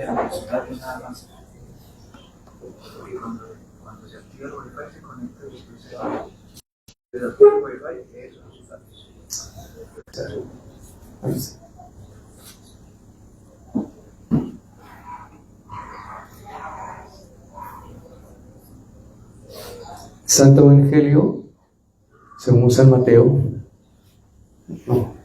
nada más. Porque cuando se activa el Wi-Fi se conecta y después se va. Pero activa el Wi-Fi, eso no es datos. Santo Evangelio según San Mateo. No.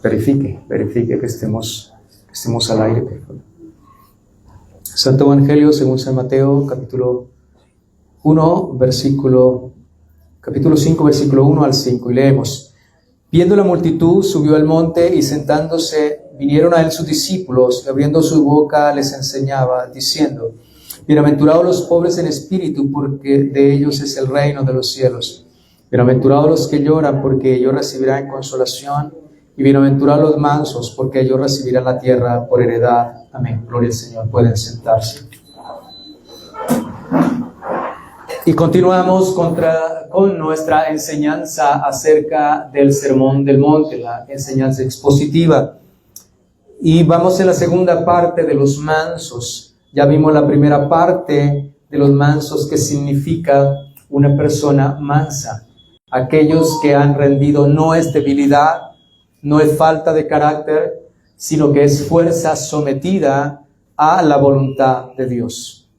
Verifique que estemos al aire, por favor. Santo Evangelio según San Mateo, capítulo 5, versículo 1 al 5, y leemos: Viendo la multitud, subió al monte, y sentándose, vinieron a él sus discípulos, y abriendo su boca les enseñaba, diciendo: Bienaventurados los pobres en espíritu, porque de ellos es el reino de los cielos. Bienaventurados los que lloran, porque ellos recibirán consolación. Y bienaventurados los mansos, porque ellos recibirán la tierra por heredad. Amén. Gloria al Señor. Pueden sentarse. Y continuamos con nuestra enseñanza acerca del Sermón del Monte, la enseñanza expositiva. Y vamos en la segunda parte de los mansos. Ya vimos la primera parte de los mansos, que significa una persona mansa. Aquellos que han rendido no es debilidad, no es falta de carácter, sino que es fuerza sometida a la voluntad de Dios.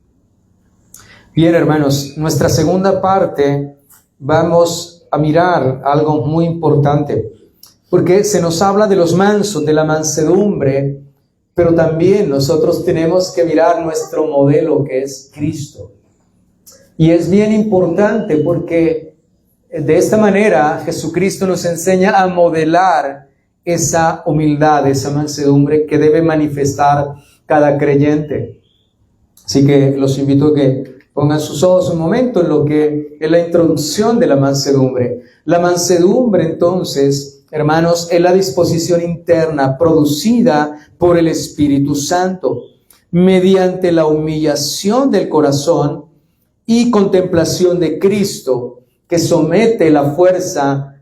Bien, hermanos, nuestra segunda parte vamos a mirar algo muy importante, porque se nos habla de los mansos, de la mansedumbre, pero también nosotros tenemos que mirar nuestro modelo, que es Cristo. Y es bien importante porque de esta manera Jesucristo nos enseña a modelar esa humildad, esa mansedumbre que debe manifestar cada creyente. Así que los invito a que pongan sus ojos un momento en lo que es la introducción de la mansedumbre. La mansedumbre, entonces, hermanos, es la disposición interna producida por el Espíritu Santo mediante la humillación del corazón y contemplación de Cristo, que somete la fuerza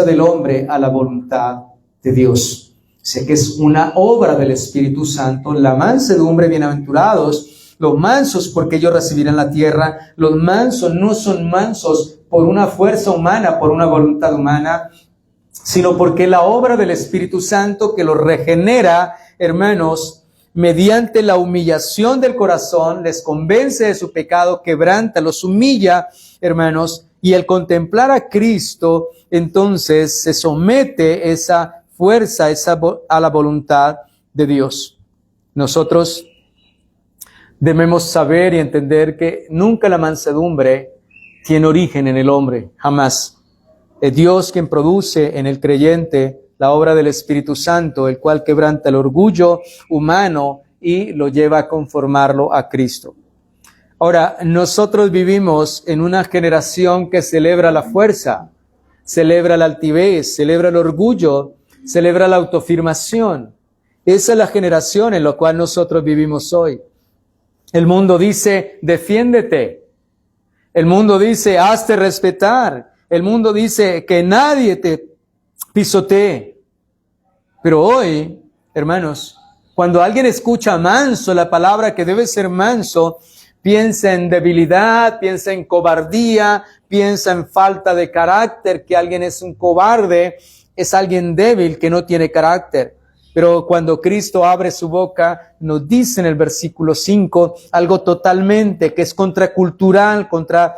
del hombre a la voluntad de Dios. Sé que es una obra del Espíritu Santo. La mansedumbre, bienaventurados los mansos, porque ellos recibirán la tierra. Los mansos no son mansos por una fuerza humana, por una voluntad humana, sino porque la obra del Espíritu Santo que los regenera, hermanos, mediante la humillación del corazón, les convence de su pecado, quebranta, los humilla, hermanos, y al contemplar a Cristo, entonces se somete esa fuerza a la voluntad de Dios. Nosotros debemos saber y entender que nunca la mansedumbre tiene origen en el hombre, jamás. Es Dios quien produce en el creyente la obra del Espíritu Santo, el cual quebranta el orgullo humano y lo lleva a conformarlo a Cristo. Ahora, nosotros vivimos en una generación que celebra la fuerza, celebra la altivez, celebra el orgullo, celebra la autoafirmación. Esa es la generación en la cual nosotros vivimos hoy. El mundo dice, defiéndete. El mundo dice, hazte respetar. El mundo dice que nadie te pisotee. Pero hoy, hermanos, cuando alguien escucha manso, la palabra que debe ser manso, piensa en debilidad, piensa en cobardía, piensa en falta de carácter, que alguien es un cobarde, es alguien débil que no tiene carácter. Pero cuando Cristo abre su boca, nos dice en el versículo 5 algo totalmente que es contracultural, contra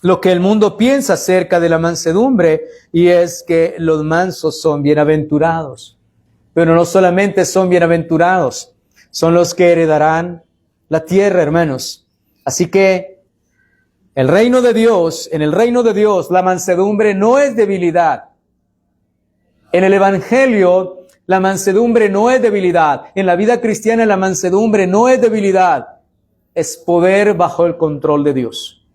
lo que el mundo piensa acerca de la mansedumbre, y es que los mansos son bienaventurados. Pero no solamente son bienaventurados, son los que heredarán la tierra, hermanos. Así que en el reino de Dios, la mansedumbre no es debilidad. En el Evangelio, la mansedumbre no es debilidad. En la vida cristiana, la mansedumbre no es debilidad. Es poder bajo el control de Dios.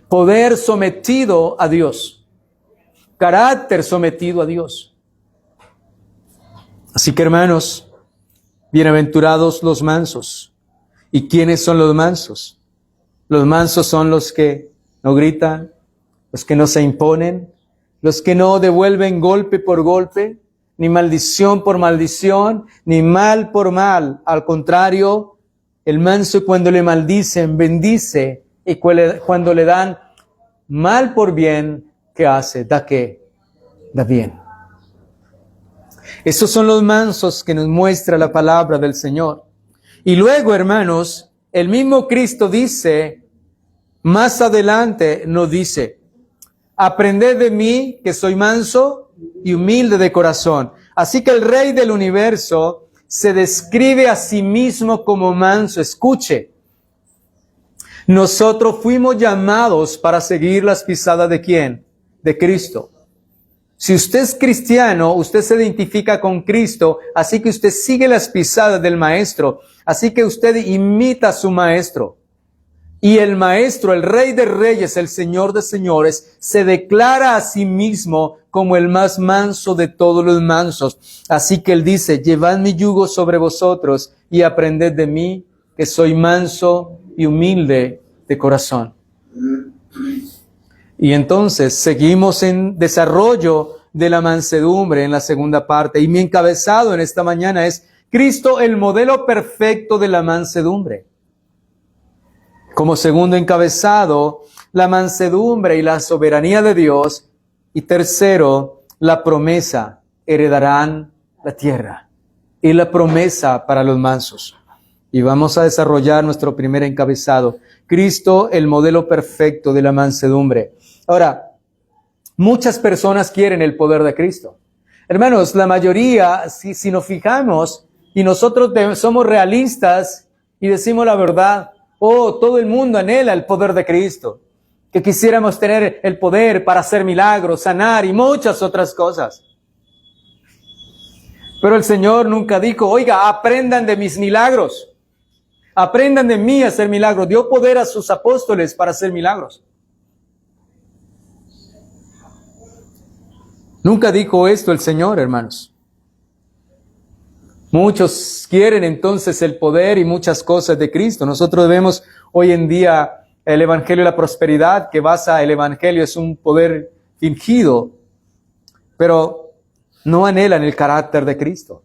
Poder sometido a Dios. Carácter sometido a Dios. Así que, hermanos, bienaventurados los mansos. ¿Y quiénes son los mansos? Los mansos son los que no gritan, los que no se imponen, los que no devuelven golpe por golpe, ni maldición por maldición, ni mal por mal. Al contrario, el manso cuando le maldicen, bendice, y cuando le dan mal por bien, ¿qué hace? ¿Da qué? Da bien. Esos son los mansos que nos muestra la palabra del Señor. Y luego, hermanos, el mismo Cristo dice, más adelante nos dice, aprended de mí que soy manso y humilde de corazón. Así que el Rey del universo se describe a sí mismo como manso. Escuche, nosotros fuimos llamados para seguir las pisadas ¿de quién? De Cristo. Si usted es cristiano, usted se identifica con Cristo, así que usted sigue las pisadas del Maestro, así que usted imita a su Maestro. Y el Maestro, el Rey de Reyes, el Señor de Señores, se declara a sí mismo como el más manso de todos los mansos. Así que Él dice, llevad mi yugo sobre vosotros y aprended de mí, que soy manso y humilde de corazón. Y entonces seguimos en desarrollo de la mansedumbre en la segunda parte. Y mi encabezado en esta mañana es Cristo, el modelo perfecto de la mansedumbre. Como segundo encabezado, la mansedumbre y la soberanía de Dios. Y tercero, la promesa, heredarán la tierra. Y la promesa para los mansos. Y vamos a desarrollar nuestro primer encabezado. Cristo, el modelo perfecto de la mansedumbre. Ahora, muchas personas quieren el poder de Cristo. Hermanos, la mayoría, si nos fijamos y nosotros somos realistas y decimos la verdad, todo el mundo anhela el poder de Cristo. Que quisiéramos tener el poder para hacer milagros, sanar y muchas otras cosas. Pero el Señor nunca dijo, oiga, aprendan de mis milagros. Aprendan de mí a hacer milagros. Dio poder a sus apóstoles para hacer milagros. Nunca dijo esto el Señor, hermanos. Muchos quieren entonces el poder y muchas cosas de Cristo. Nosotros vemos hoy en día el Evangelio de la Prosperidad, que basa el Evangelio, es un poder fingido, pero no anhelan el carácter de Cristo.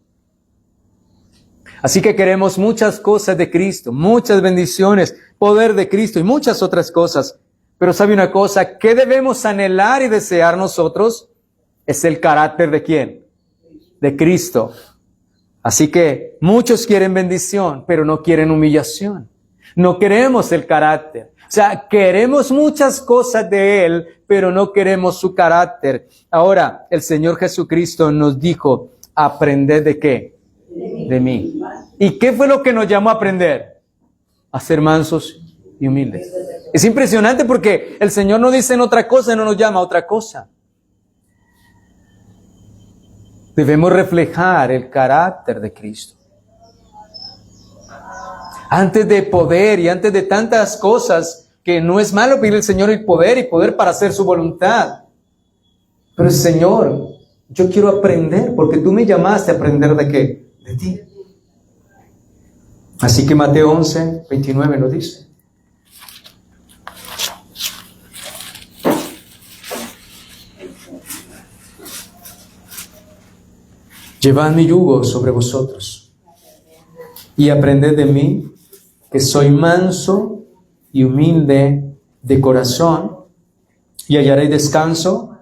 Así que queremos muchas cosas de Cristo, muchas bendiciones, poder de Cristo y muchas otras cosas. Pero ¿sabe una cosa? ¿Qué debemos anhelar y desear nosotros? Es el carácter ¿de quién? De Cristo. Así que muchos quieren bendición, pero no quieren humillación. No queremos el carácter. O sea, queremos muchas cosas de Él, pero no queremos su carácter. Ahora, el Señor Jesucristo nos dijo, aprended ¿de qué? De mí. ¿Y qué fue lo que nos llamó a aprender? A ser mansos y humildes. Es impresionante porque el Señor no dice en otra cosa, no nos llama a otra cosa. Debemos reflejar el carácter de Cristo. Antes de poder y antes de tantas cosas, que no es malo pedir al Señor el poder y poder para hacer su voluntad. Pero Señor, yo quiero aprender, porque tú me llamaste a aprender ¿de qué? De ti. Así que Mateo 11, 29 lo dice. Llevad mi yugo sobre vosotros y aprended de mí, que soy manso y humilde de corazón, y hallaréis descanso.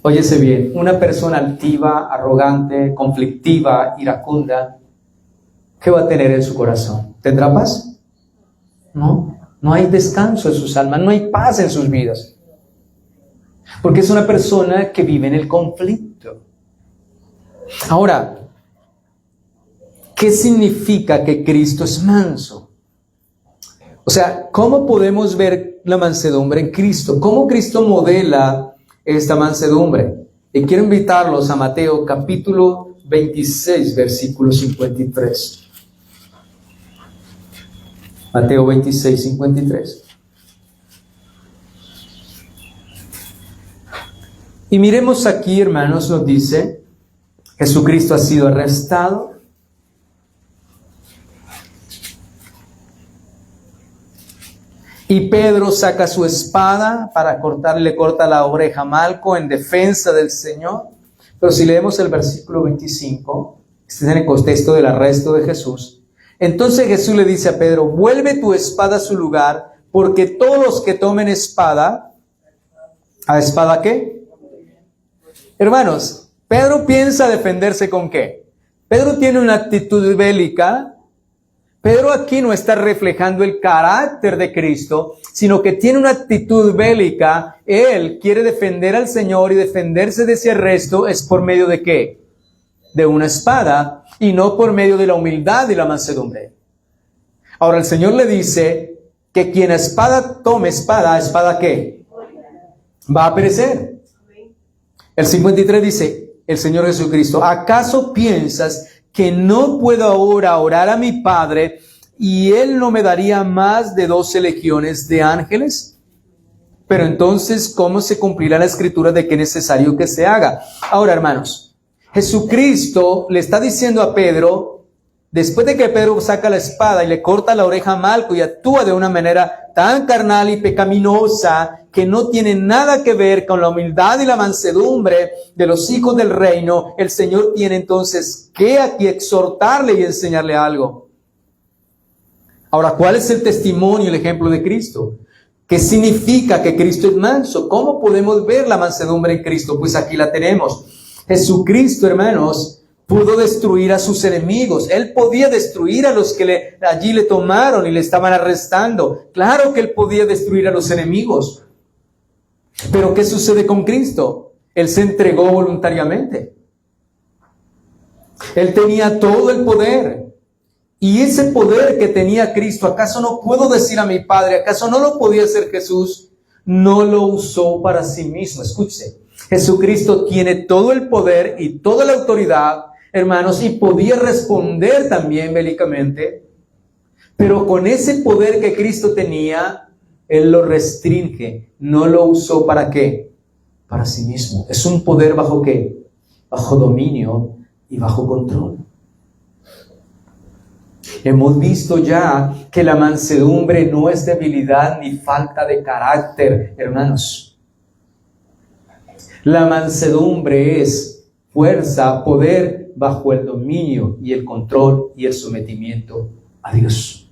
Óyese bien, una persona altiva, arrogante, conflictiva, iracunda, ¿qué va a tener en su corazón? ¿Tendrá paz? No hay descanso en sus almas, no hay paz en sus vidas. Porque es una persona que vive en el conflicto. Ahora, ¿qué significa que Cristo es manso? O sea, ¿cómo podemos ver la mansedumbre en Cristo? ¿Cómo Cristo modela esta mansedumbre? Y quiero invitarlos a Mateo capítulo 26, versículo 53. Mateo 26, 53. Y miremos aquí, hermanos, nos dice, Jesucristo ha sido arrestado. Y Pedro saca su espada para le corta la oreja a Malco en defensa del Señor. Pero si leemos el versículo 25, este es en el contexto del arresto de Jesús. Entonces Jesús le dice a Pedro, vuelve tu espada a su lugar, porque todos los que tomen espada, ¿a espada qué? Hermanos, Pedro piensa defenderse ¿con qué? Pedro tiene una actitud bélica. Pedro aquí no está reflejando el carácter de Cristo, sino que tiene una actitud bélica. Él quiere defender al Señor y defenderse de ese arresto es por medio de ¿qué? De una espada y no por medio de la humildad y la mansedumbre. Ahora el Señor le dice que quien a espada tome espada, ¿a espada qué? Va a perecer. El 53 dice, el Señor Jesucristo, ¿acaso piensas que no puedo ahora orar a mi Padre y Él no me daría más de 12 legiones de ángeles? Pero entonces, ¿cómo se cumplirá la escritura de que es necesario que se haga? Ahora, hermanos, Jesucristo le está diciendo a Pedro, después de que Pedro saca la espada y le corta la oreja a Malco y actúa de una manera tan carnal y pecaminosa que no tiene nada que ver con la humildad y la mansedumbre de los hijos del reino, el Señor tiene entonces que aquí exhortarle y enseñarle algo. Ahora, ¿cuál es el testimonio, el ejemplo de Cristo? ¿Qué significa que Cristo es manso? ¿Cómo podemos ver la mansedumbre en Cristo? Pues aquí la tenemos. Jesucristo, hermanos, pudo destruir a sus enemigos. Él podía destruir a los que allí le tomaron y le estaban arrestando. Claro que Él podía destruir a los enemigos. Pero ¿qué sucede con Cristo? Él se entregó voluntariamente. Él tenía todo el poder. Y ese poder que tenía Cristo, ¿acaso no puedo decir a mi Padre? ¿Acaso no lo podía hacer Jesús? No lo usó para sí mismo. Escuche, Jesucristo tiene todo el poder y toda la autoridad, hermanos, y podía responder también bélicamente. Pero con ese poder que Cristo tenía, Él lo restringe. No lo usó ¿para qué? Para sí mismo. Es un poder ¿bajo qué? Bajo dominio y bajo control. Hemos visto ya que la mansedumbre no es debilidad ni falta de carácter, hermanos. La mansedumbre es fuerza, poder bajo el dominio y el control y el sometimiento a Dios.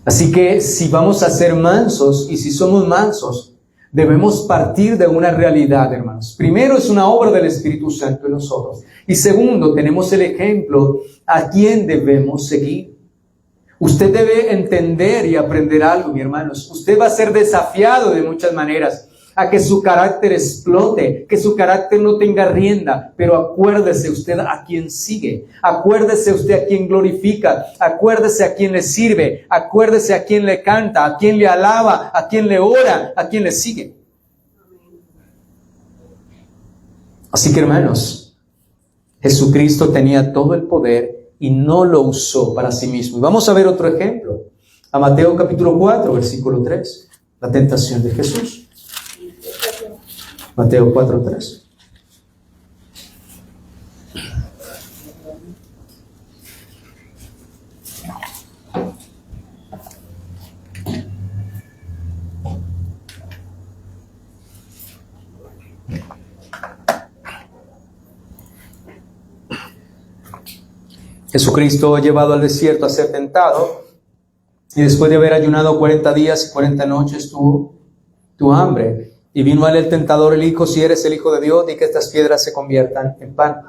Así que si vamos a ser mansos y si somos mansos, debemos partir de una realidad, hermanos. Primero, es una obra del Espíritu Santo en nosotros. Y segundo, tenemos el ejemplo a quien debemos seguir. Usted debe entender y aprender algo, mi hermanos. Usted va a ser desafiado de muchas maneras a que su carácter explote, que su carácter no tenga rienda. Pero acuérdese usted a quién sigue. Acuérdese usted a quién glorifica. Acuérdese a quién le sirve. Acuérdese a quién le canta, a quién le alaba, a quién le ora, a quién le sigue. Así que, hermanos, Jesucristo tenía todo el poder y no lo usó para sí mismo. Y vamos a ver otro ejemplo. A Mateo capítulo 4, versículo 3. La tentación de Jesús. Mateo 4:3. Jesucristo llevado al desierto a ser tentado, y después de haber ayunado 40 días y 40 noches tuvo hambre. Y vino a él el tentador, le dijo, si eres el Hijo de Dios, di que estas piedras se conviertan en pan.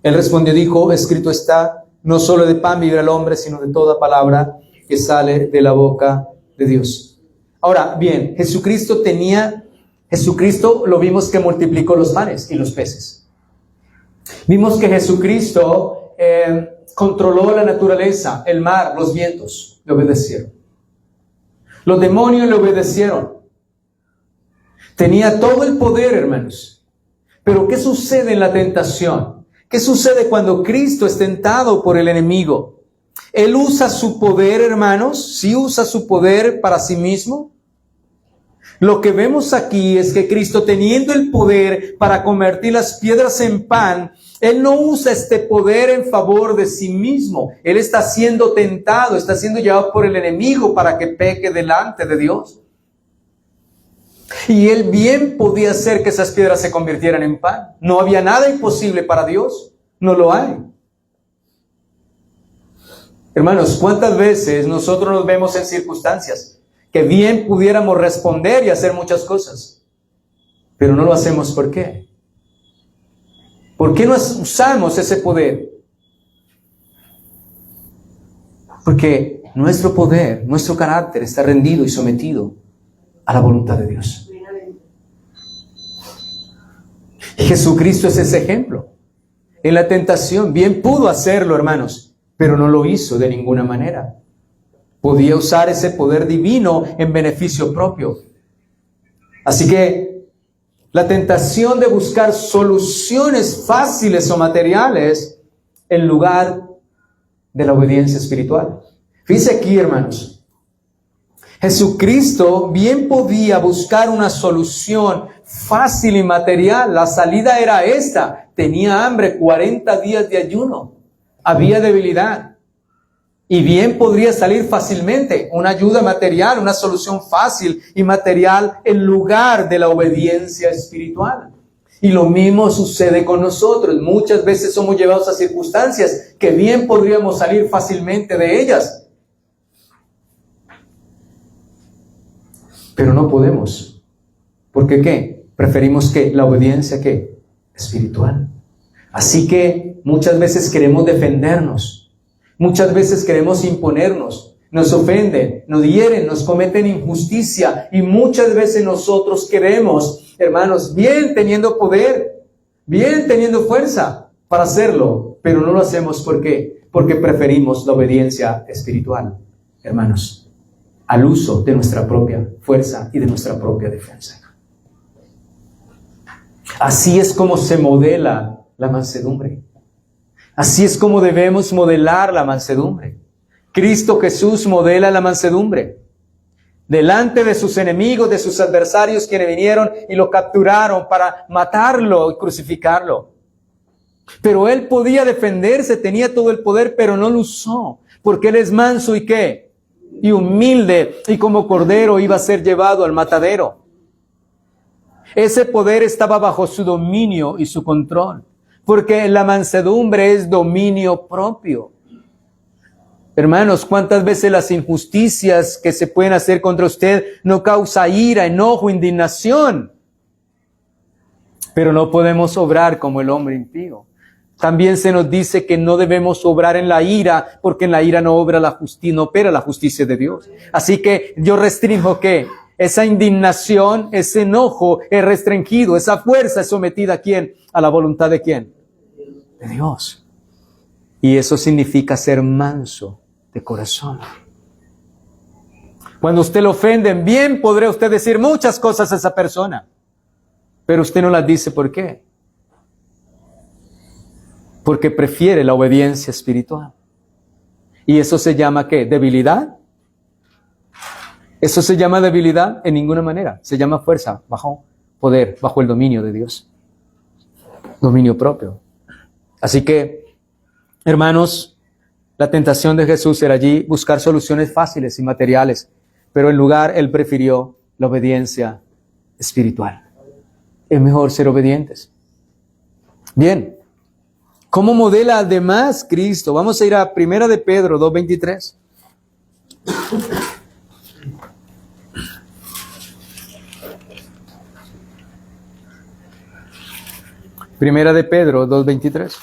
Él respondió, dijo, escrito está, no solo de pan vivirá el hombre, sino de toda palabra que sale de la boca de Dios. Ahora, bien, Jesucristo lo vimos que multiplicó los panes y los peces. Vimos que Jesucristo controló la naturaleza, el mar, los vientos, le obedecieron. Los demonios le obedecieron. Tenía todo el poder, hermanos. Pero ¿qué sucede en la tentación? ¿Qué sucede cuando Cristo es tentado por el enemigo? ¿Él usa su poder, hermanos? ¿Sí usa su poder para sí mismo? Lo que vemos aquí es que Cristo, teniendo el poder para convertir las piedras en pan, Él no usa este poder en favor de sí mismo. Él está siendo tentado, está siendo llevado por el enemigo para que peque delante de Dios. Y él bien podía hacer que esas piedras se convirtieran en pan. No había nada imposible para Dios. No lo hay. Hermanos, ¿cuántas veces nosotros nos vemos en circunstancias que bien pudiéramos responder y hacer muchas cosas, pero no lo hacemos? ¿Por qué? ¿Por qué no usamos ese poder? Porque nuestro poder, nuestro carácter está rendido y sometido a la voluntad de Dios. Y Jesucristo es ese ejemplo. En la tentación, bien pudo hacerlo, hermanos, pero no lo hizo de ninguna manera. Podía usar ese poder divino en beneficio propio. Así que la tentación de buscar soluciones fáciles o materiales en lugar de la obediencia espiritual. Fíjense aquí, hermanos. Jesucristo bien podía buscar una solución fácil y material. La salida era esta. Tenía hambre, 40 días de ayuno. Había debilidad. Y bien podría salir fácilmente una ayuda material, una solución fácil y material en lugar de la obediencia espiritual. Y lo mismo sucede con nosotros. Muchas veces somos llevados a circunstancias que bien podríamos salir fácilmente de ellas. Pero no podemos. ¿Por qué qué? Preferimos que la obediencia ¿qué? Espiritual. Así que muchas veces queremos defendernos. Muchas veces queremos imponernos. Nos ofenden, nos hieren, nos cometen injusticia. Y muchas veces nosotros queremos, hermanos, bien teniendo poder, bien teniendo fuerza para hacerlo. Pero no lo hacemos. ¿Por qué? Porque preferimos la obediencia espiritual, hermanos, al uso de nuestra propia fuerza y de nuestra propia defensa. Así es como se modela la mansedumbre. Así es como debemos modelar la mansedumbre. Cristo Jesús modela la mansedumbre. Delante de sus enemigos, de sus adversarios, quienes vinieron y lo capturaron para matarlo y crucificarlo. Pero él podía defenderse, tenía todo el poder, pero no lo usó. Porque él es manso y ¿qué? Y humilde, y como cordero iba a ser llevado al matadero. Ese poder estaba bajo su dominio y su control. Porque la mansedumbre es dominio propio. Hermanos, ¿cuántas veces las injusticias que se pueden hacer contra usted no causa ira, enojo, indignación? Pero no podemos obrar como el hombre impío. También se nos dice que no debemos obrar en la ira, porque en la ira no obra la justicia, no opera la justicia de Dios. Así que yo restringo ¿qué? Esa indignación, ese enojo es restringido, esa fuerza es sometida ¿a quién? ¿A la voluntad de quién? De Dios. Y eso significa ser manso de corazón. Cuando usted lo ofenden, bien podrá usted decir muchas cosas a esa persona, pero usted no las dice. ¿Por qué? Porque prefiere la obediencia espiritual. ¿Y eso se llama qué? ¿Debilidad? ¿Eso se llama debilidad? En ninguna manera. Se llama fuerza, bajo poder, bajo el dominio de Dios. Dominio propio. Así que, hermanos, la tentación de Jesús era allí buscar soluciones fáciles y materiales, pero en lugar él prefirió la obediencia espiritual. Es mejor ser obedientes. Bien, ¿cómo modela además Cristo? Vamos a ir a 1 de Pedro 2:23. Primera de Pedro 2:23.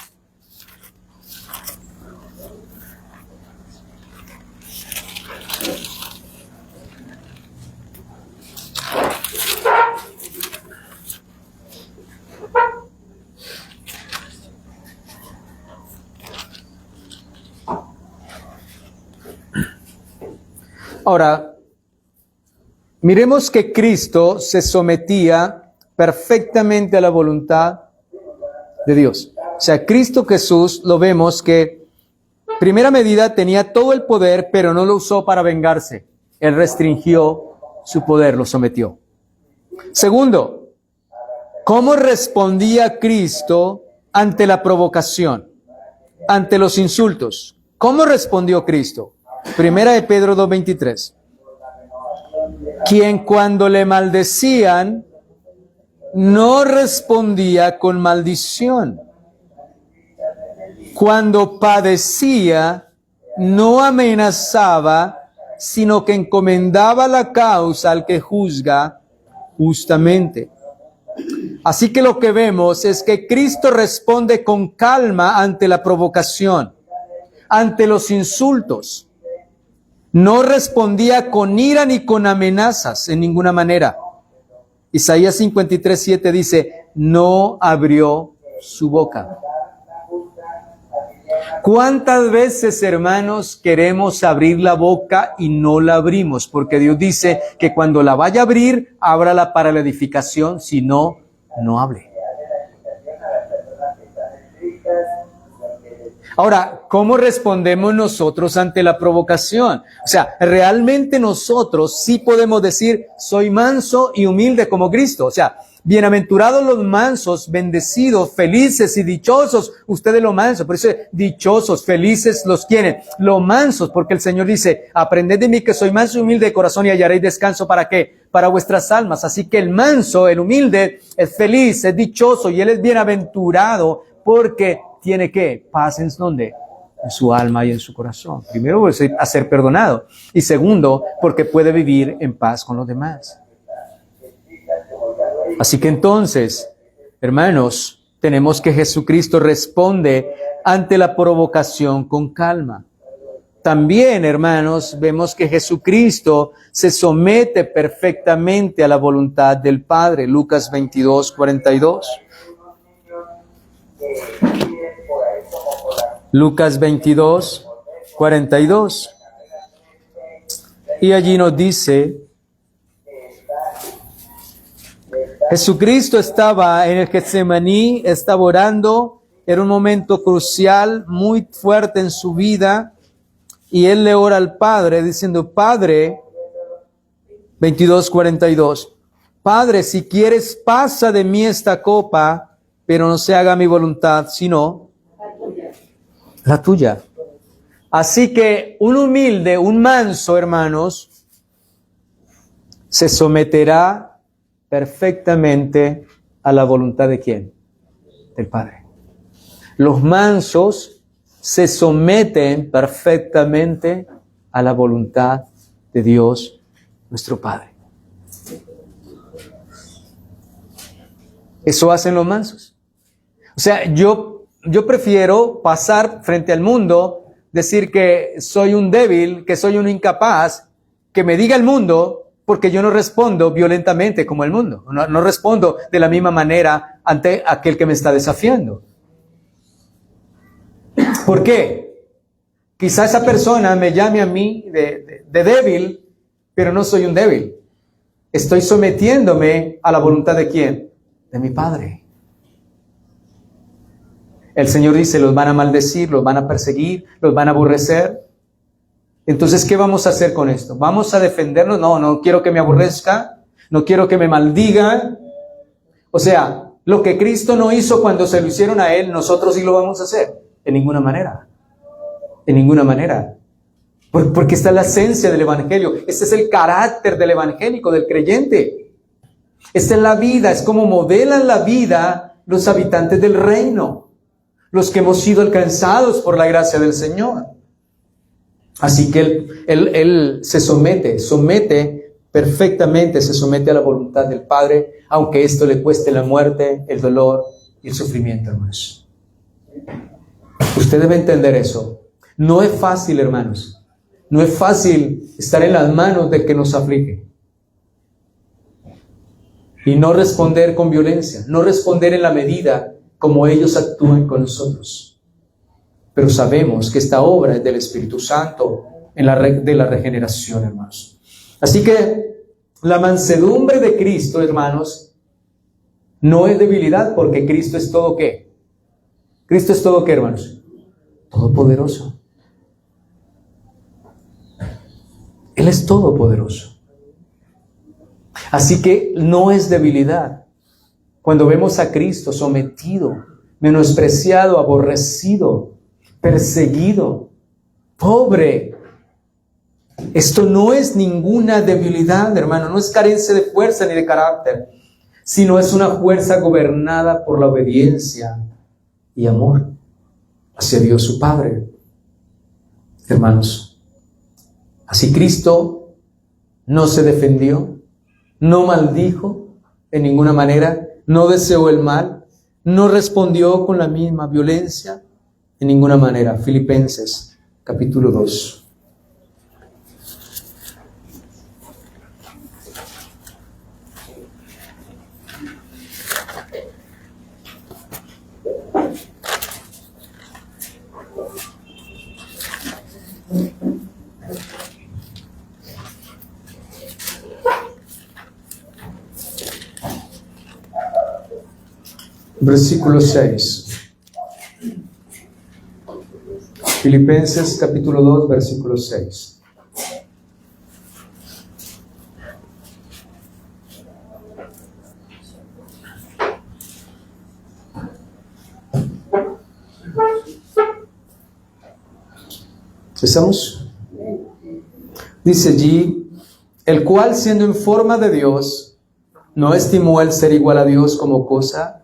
Ahora, miremos que Cristo se sometía perfectamente a la voluntad de Dios. O sea, Cristo Jesús lo vemos que, primera medida, tenía todo el poder, pero no lo usó para vengarse. Él restringió su poder, lo sometió. Segundo, ¿cómo respondía Cristo ante la provocación, ante los insultos. ¿Cómo respondió Cristo? Primera de Pedro 2:23. Quien cuando le maldecían, no respondía con maldición. Cuando padecía, no amenazaba, sino que encomendaba la causa al que juzga justamente. Así que lo que vemos es que Cristo responde con calma ante la provocación, ante los insultos. No respondía con ira ni con amenazas en ninguna manera. Isaías 53:7 dice, no abrió su boca. ¿Cuántas veces, hermanos, queremos abrir la boca y no la abrimos? Porque Dios dice que cuando la vaya a abrir, ábrala para la edificación, si no, no hable. Ahora, ¿cómo respondemos nosotros ante la provocación? O sea, realmente nosotros sí podemos decir, soy manso y humilde como Cristo. O sea, bienaventurados los mansos, bendecidos, felices y dichosos. Ustedes los mansos, por eso dichosos, felices los quieren. Los mansos, porque el Señor dice, aprended de mí que soy manso y humilde de corazón y hallaréis descanso. ¿Para qué? Para vuestras almas. Así que el manso, el humilde, es feliz, es dichoso y él es bienaventurado porque tiene que paz en donde en su alma y en su corazón. Primero, a ser perdonado. Y segundo, porque puede vivir en paz con los demás. Así que entonces, hermanos, tenemos que Jesucristo responde ante la provocación con calma. También, hermanos, vemos que Jesucristo se somete perfectamente a la voluntad del Padre. Lucas 22:42. Lucas 22:42. Y allí nos dice, Jesucristo estaba en el Getsemaní, estaba orando, era un momento crucial, muy fuerte en su vida, y él le ora al Padre diciendo, Padre, 22:42, Padre, si quieres, pasa de mí esta copa, pero no se haga mi voluntad, sino la tuya. Así que un humilde, un manso, hermanos, se someterá perfectamente a la voluntad ¿de quién? Del Padre. Los mansos se someten perfectamente a la voluntad de Dios, nuestro Padre. Eso hacen los mansos. O sea, yo prefiero pasar frente al mundo, decir que soy un débil, que soy un incapaz, que me diga el mundo, porque yo no respondo violentamente como el mundo. No respondo de la misma manera ante aquel que me está desafiando. ¿Por qué? Quizá esa persona me llame a mí de débil, pero no soy un débil. Estoy sometiéndome a la voluntad ¿de quién? De mi Padre. El Señor dice, los van a maldecir, los van a perseguir, los van a aborrecer. Entonces, ¿qué vamos a hacer con esto? ¿Vamos a defendernos? No quiero que me aborrezca, no quiero que me maldiga. O sea, lo que Cristo no hizo cuando se lo hicieron a Él, nosotros sí lo vamos a hacer. En ninguna manera. En ninguna manera. Porque esta es la esencia del Evangelio. Este es el carácter del evangélico, del creyente. Esta es la vida, es como modelan la vida los habitantes del reino. Los que hemos sido alcanzados por la gracia del Señor. Así que Él se somete perfectamente, se somete a la voluntad del Padre, aunque esto le cueste la muerte, el dolor y el sufrimiento, hermanos. Usted debe entender eso. No es fácil, hermanos. No es fácil estar en las manos del que nos aflige. Y no responder con violencia, no responder en la medida como ellos actúan con nosotros. Pero sabemos que esta obra es del Espíritu Santo de la regeneración, hermanos. Así que la mansedumbre de Cristo, hermanos, no es debilidad, porque Cristo es todo ¿qué? Cristo es todo ¿qué, hermanos? Todopoderoso. Él es todopoderoso. Así que no es debilidad. Cuando vemos a Cristo sometido, menospreciado, aborrecido, perseguido, pobre. Esto no es ninguna debilidad, hermano, no es carencia de fuerza ni de carácter, sino es una fuerza gobernada por la obediencia y amor hacia Dios su Padre. Hermanos, así Cristo no se defendió, no maldijo en ninguna manera, no deseó el mal, no respondió con la misma violencia en ninguna manera. Filipenses capítulo 2. Versículo 6. Filipenses capítulo 2, versículo 6. ¿Estamos? Dice allí, el cual siendo en forma de Dios, no estimó el ser igual a Dios como cosa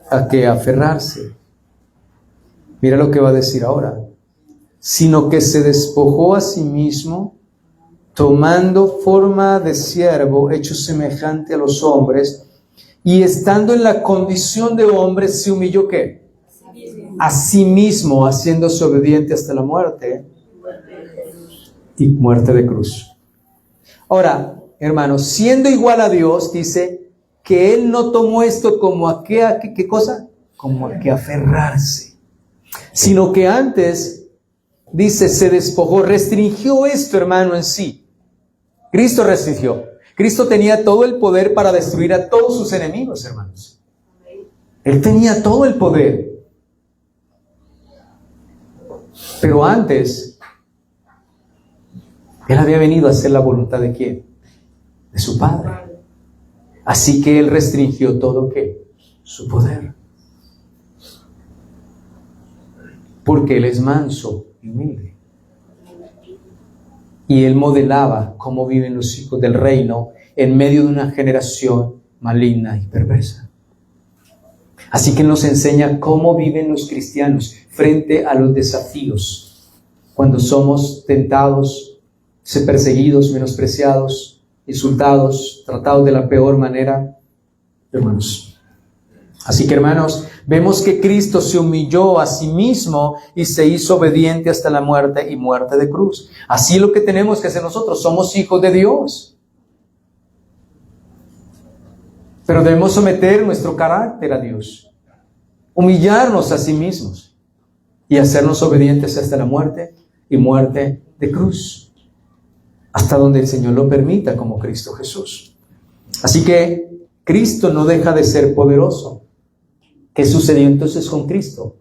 a que aferrarse. Mira lo que va a decir ahora. Sino que se despojó a sí mismo, tomando forma de siervo, hecho semejante a los hombres, y estando en la condición de hombre, se humilló ¿qué? A sí mismo, haciéndose obediente hasta la muerte, y muerte de cruz. Ahora, hermanos, siendo igual a Dios, dice que Él no tomó esto como a ¿qué cosa? Como a que aferrarse, sino que antes, dice, se despojó, restringió esto, hermano, en sí. Cristo restringió. Cristo tenía todo el poder para destruir a todos sus enemigos, hermanos. Él tenía todo el poder. Pero antes, Él había venido a hacer la voluntad ¿de quién? De su Padre. Así que Él restringió todo ¿qué? Su poder. Porque Él es manso y humilde. Y Él modelaba cómo viven los hijos del reino en medio de una generación maligna y perversa. Así que Él nos enseña cómo viven los cristianos frente a los desafíos. Cuando somos tentados, ser perseguidos, menospreciados, insultados, tratados de la peor manera, hermanos. Así que, hermanos, vemos que Cristo se humilló a sí mismo y se hizo obediente hasta la muerte y muerte de cruz. Así lo que tenemos que hacer nosotros, somos hijos de Dios. Pero debemos someter nuestro carácter a Dios, humillarnos a sí mismos y hacernos obedientes hasta la muerte y muerte de cruz. Hasta donde el Señor lo permita, como Cristo Jesús. Así que Cristo no deja de ser poderoso. ¿Qué sucedió entonces con Cristo?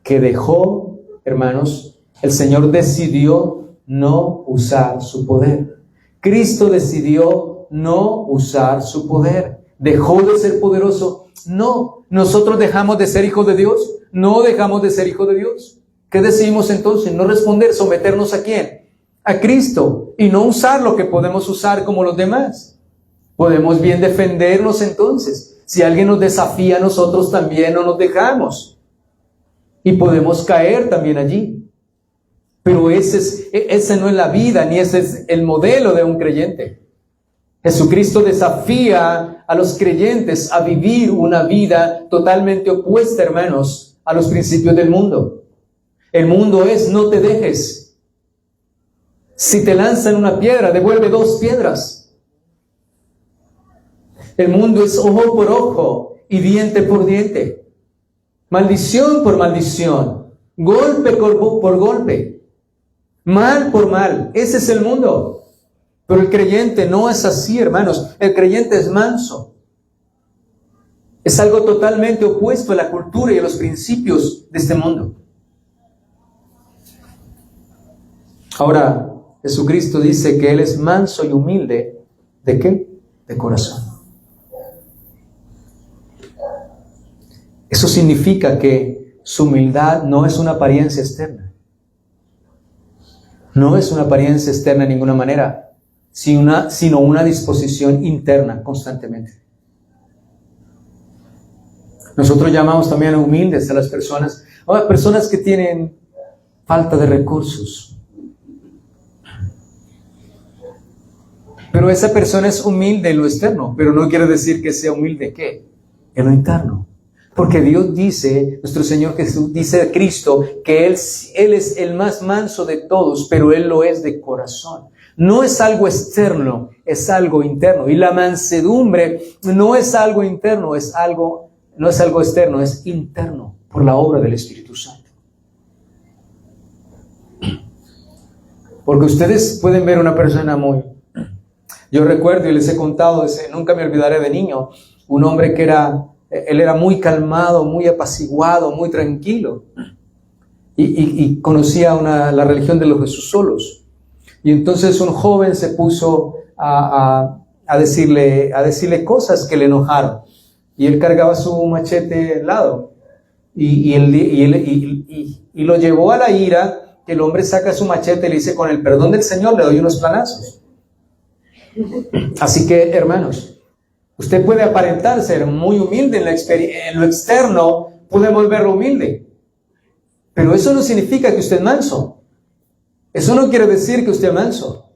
Que dejó, hermanos, el Señor decidió no usar su poder. Cristo decidió no usar su poder. ¿Dejó de ser poderoso? No. ¿Nosotros dejamos de ser hijos de Dios? No dejamos de ser hijos de Dios. ¿Qué decidimos entonces? No responder, someternos ¿a quién? A Cristo, y no usar lo que podemos usar como los demás. Podemos bien defendernos entonces. Si alguien nos desafía, nosotros también no nos dejamos. Y podemos caer también allí. Pero ese no es la vida, ni ese es el modelo de un creyente. Jesucristo desafía a los creyentes a vivir una vida totalmente opuesta, hermanos, a los principios del mundo. El mundo es: no te dejes. Si te lanzan una piedra, devuelve 2 piedras. El mundo es ojo por ojo y diente por diente. Maldición por maldición. Golpe por golpe. Mal por mal. Ese es el mundo. Pero el creyente no es así, hermanos. El creyente es manso. Es algo totalmente opuesto a la cultura y a los principios de este mundo. Ahora, Jesucristo dice que Él es manso y humilde. ¿De qué? De corazón. Eso significa que su humildad no es una apariencia externa. No es una apariencia externa de ninguna manera, sino una disposición interna constantemente. Nosotros llamamos también humildes a las personas que tienen falta de recursos. Pero esa persona es humilde en lo externo, pero no quiere decir que sea humilde, ¿qué? En lo interno. Porque Dios dice, nuestro Señor Jesús dice de Cristo, que Él es el más manso de todos, pero Él lo es de corazón. No es algo externo, es algo interno. Y la mansedumbre no es algo interno, no es algo externo, es interno, por la obra del Espíritu Santo. Porque ustedes pueden ver una persona Yo recuerdo y les he contado, nunca me olvidaré de niño, un hombre que él era muy calmado, muy apaciguado, muy tranquilo. Y conocía la religión de los Jesús solos. Y entonces un joven se puso a decirle cosas que le enojaron. Y él cargaba su machete al lado. Y lo llevó a la ira, que el hombre saca su machete y le dice, con el perdón del Señor le doy unos planazos. Así que, hermanos, usted puede aparentar ser muy humilde en lo externo, podemos verlo humilde. Pero eso no significa que usted es manso. Eso no quiere decir que usted es manso.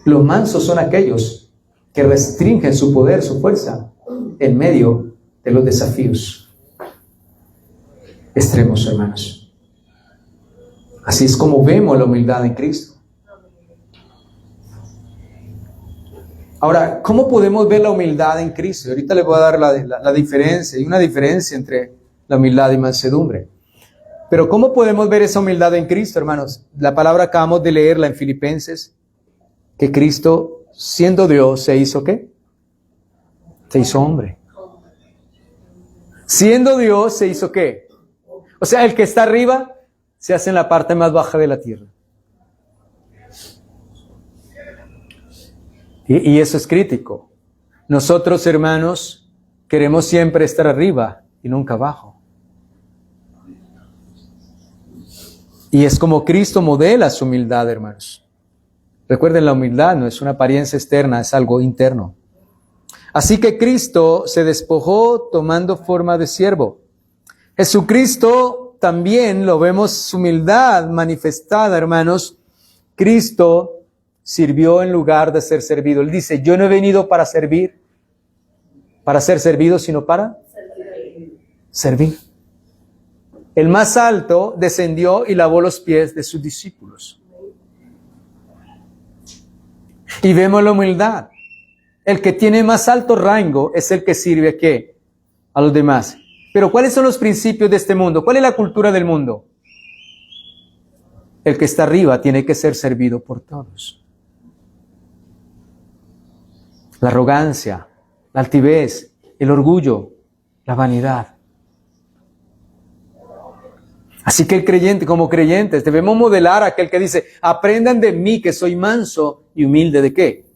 Los mansos son aquellos que restringen su poder, su fuerza, en medio de los desafíos extremos, hermanos. Así es como vemos la humildad en Cristo. Ahora, ¿cómo podemos ver la humildad en Cristo? Ahorita les voy a dar la diferencia, hay una diferencia entre la humildad y mansedumbre. Pero ¿cómo podemos ver esa humildad en Cristo, hermanos? La palabra acabamos de leerla en Filipenses, que Cristo, siendo Dios, se hizo ¿qué? Se hizo hombre. Siendo Dios, se hizo ¿qué? O sea, el que está arriba se hace en la parte más baja de la tierra. Y eso es crítico. Nosotros, hermanos, queremos siempre estar arriba y nunca abajo. Y es como Cristo modela su humildad, hermanos. Recuerden, la humildad no es una apariencia externa, es algo interno. Así que Cristo se despojó tomando forma de siervo. Jesucristo también lo vemos su humildad manifestada, hermanos. Cristo sirvió en lugar de ser servido. Él dice, yo no he venido para ser servido, sino para servir. El más alto descendió y lavó los pies de sus discípulos. Y vemos la humildad. El que tiene más alto rango es el que sirve ¿a qué? A los demás. Pero ¿cuáles son los principios de este mundo? ¿Cuál es la cultura del mundo? El que está arriba tiene que ser servido por todos. La arrogancia, la altivez, el orgullo, la vanidad. Así que el creyente, como creyentes, debemos modelar a aquel que dice, aprendan de mí que soy manso y humilde. ¿De qué?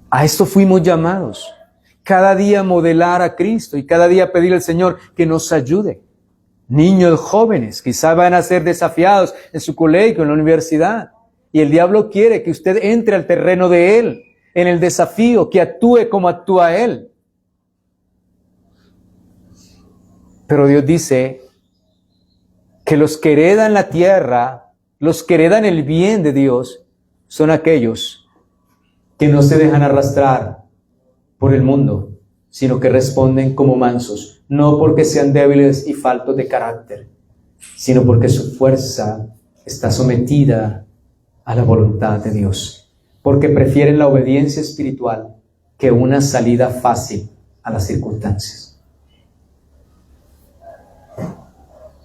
A esto fuimos llamados. Cada día modelar a Cristo y cada día pedir al Señor que nos ayude. Niños jóvenes, quizás van a ser desafiados en su colegio, en la universidad. Y el diablo quiere que usted entre al terreno de Él, en el desafío, que actúe como actúa Él. Pero Dios dice que los que heredan la tierra, los que heredan el bien de Dios, son aquellos que no se dejan arrastrar por el mundo, sino que responden como mansos, no porque sean débiles y faltos de carácter, sino porque su fuerza está sometida a la voluntad de Dios, porque prefieren la obediencia espiritual que una salida fácil a las circunstancias.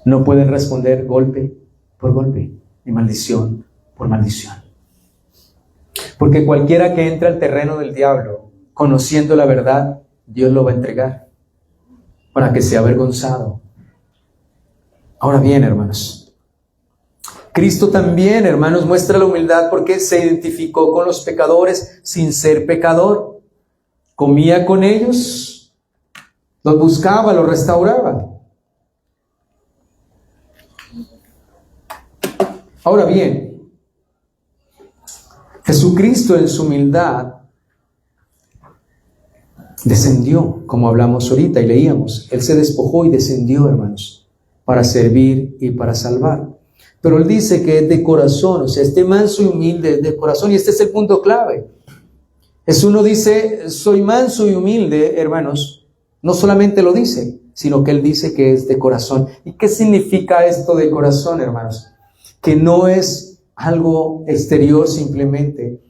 No pueden responder golpe por golpe, ni maldición por maldición. Porque cualquiera que entra al terreno del diablo, conociendo la verdad, Dios lo va a entregar para que sea avergonzado. Ahora bien, hermanos, Cristo también, hermanos, muestra la humildad porque se identificó con los pecadores sin ser pecador. Comía con ellos, los buscaba, los restauraba. Ahora bien, Jesucristo en su humildad descendió, como hablamos ahorita y leíamos. Él se despojó y descendió, hermanos, para servir y para salvar. Pero Él dice que es de corazón, o sea, este manso y humilde de corazón, y este es el punto clave. Jesús no dice, soy manso y humilde, hermanos, no solamente lo dice, sino que Él dice que es de corazón. ¿Y qué significa esto de corazón, hermanos? Que no es algo exterior simplemente,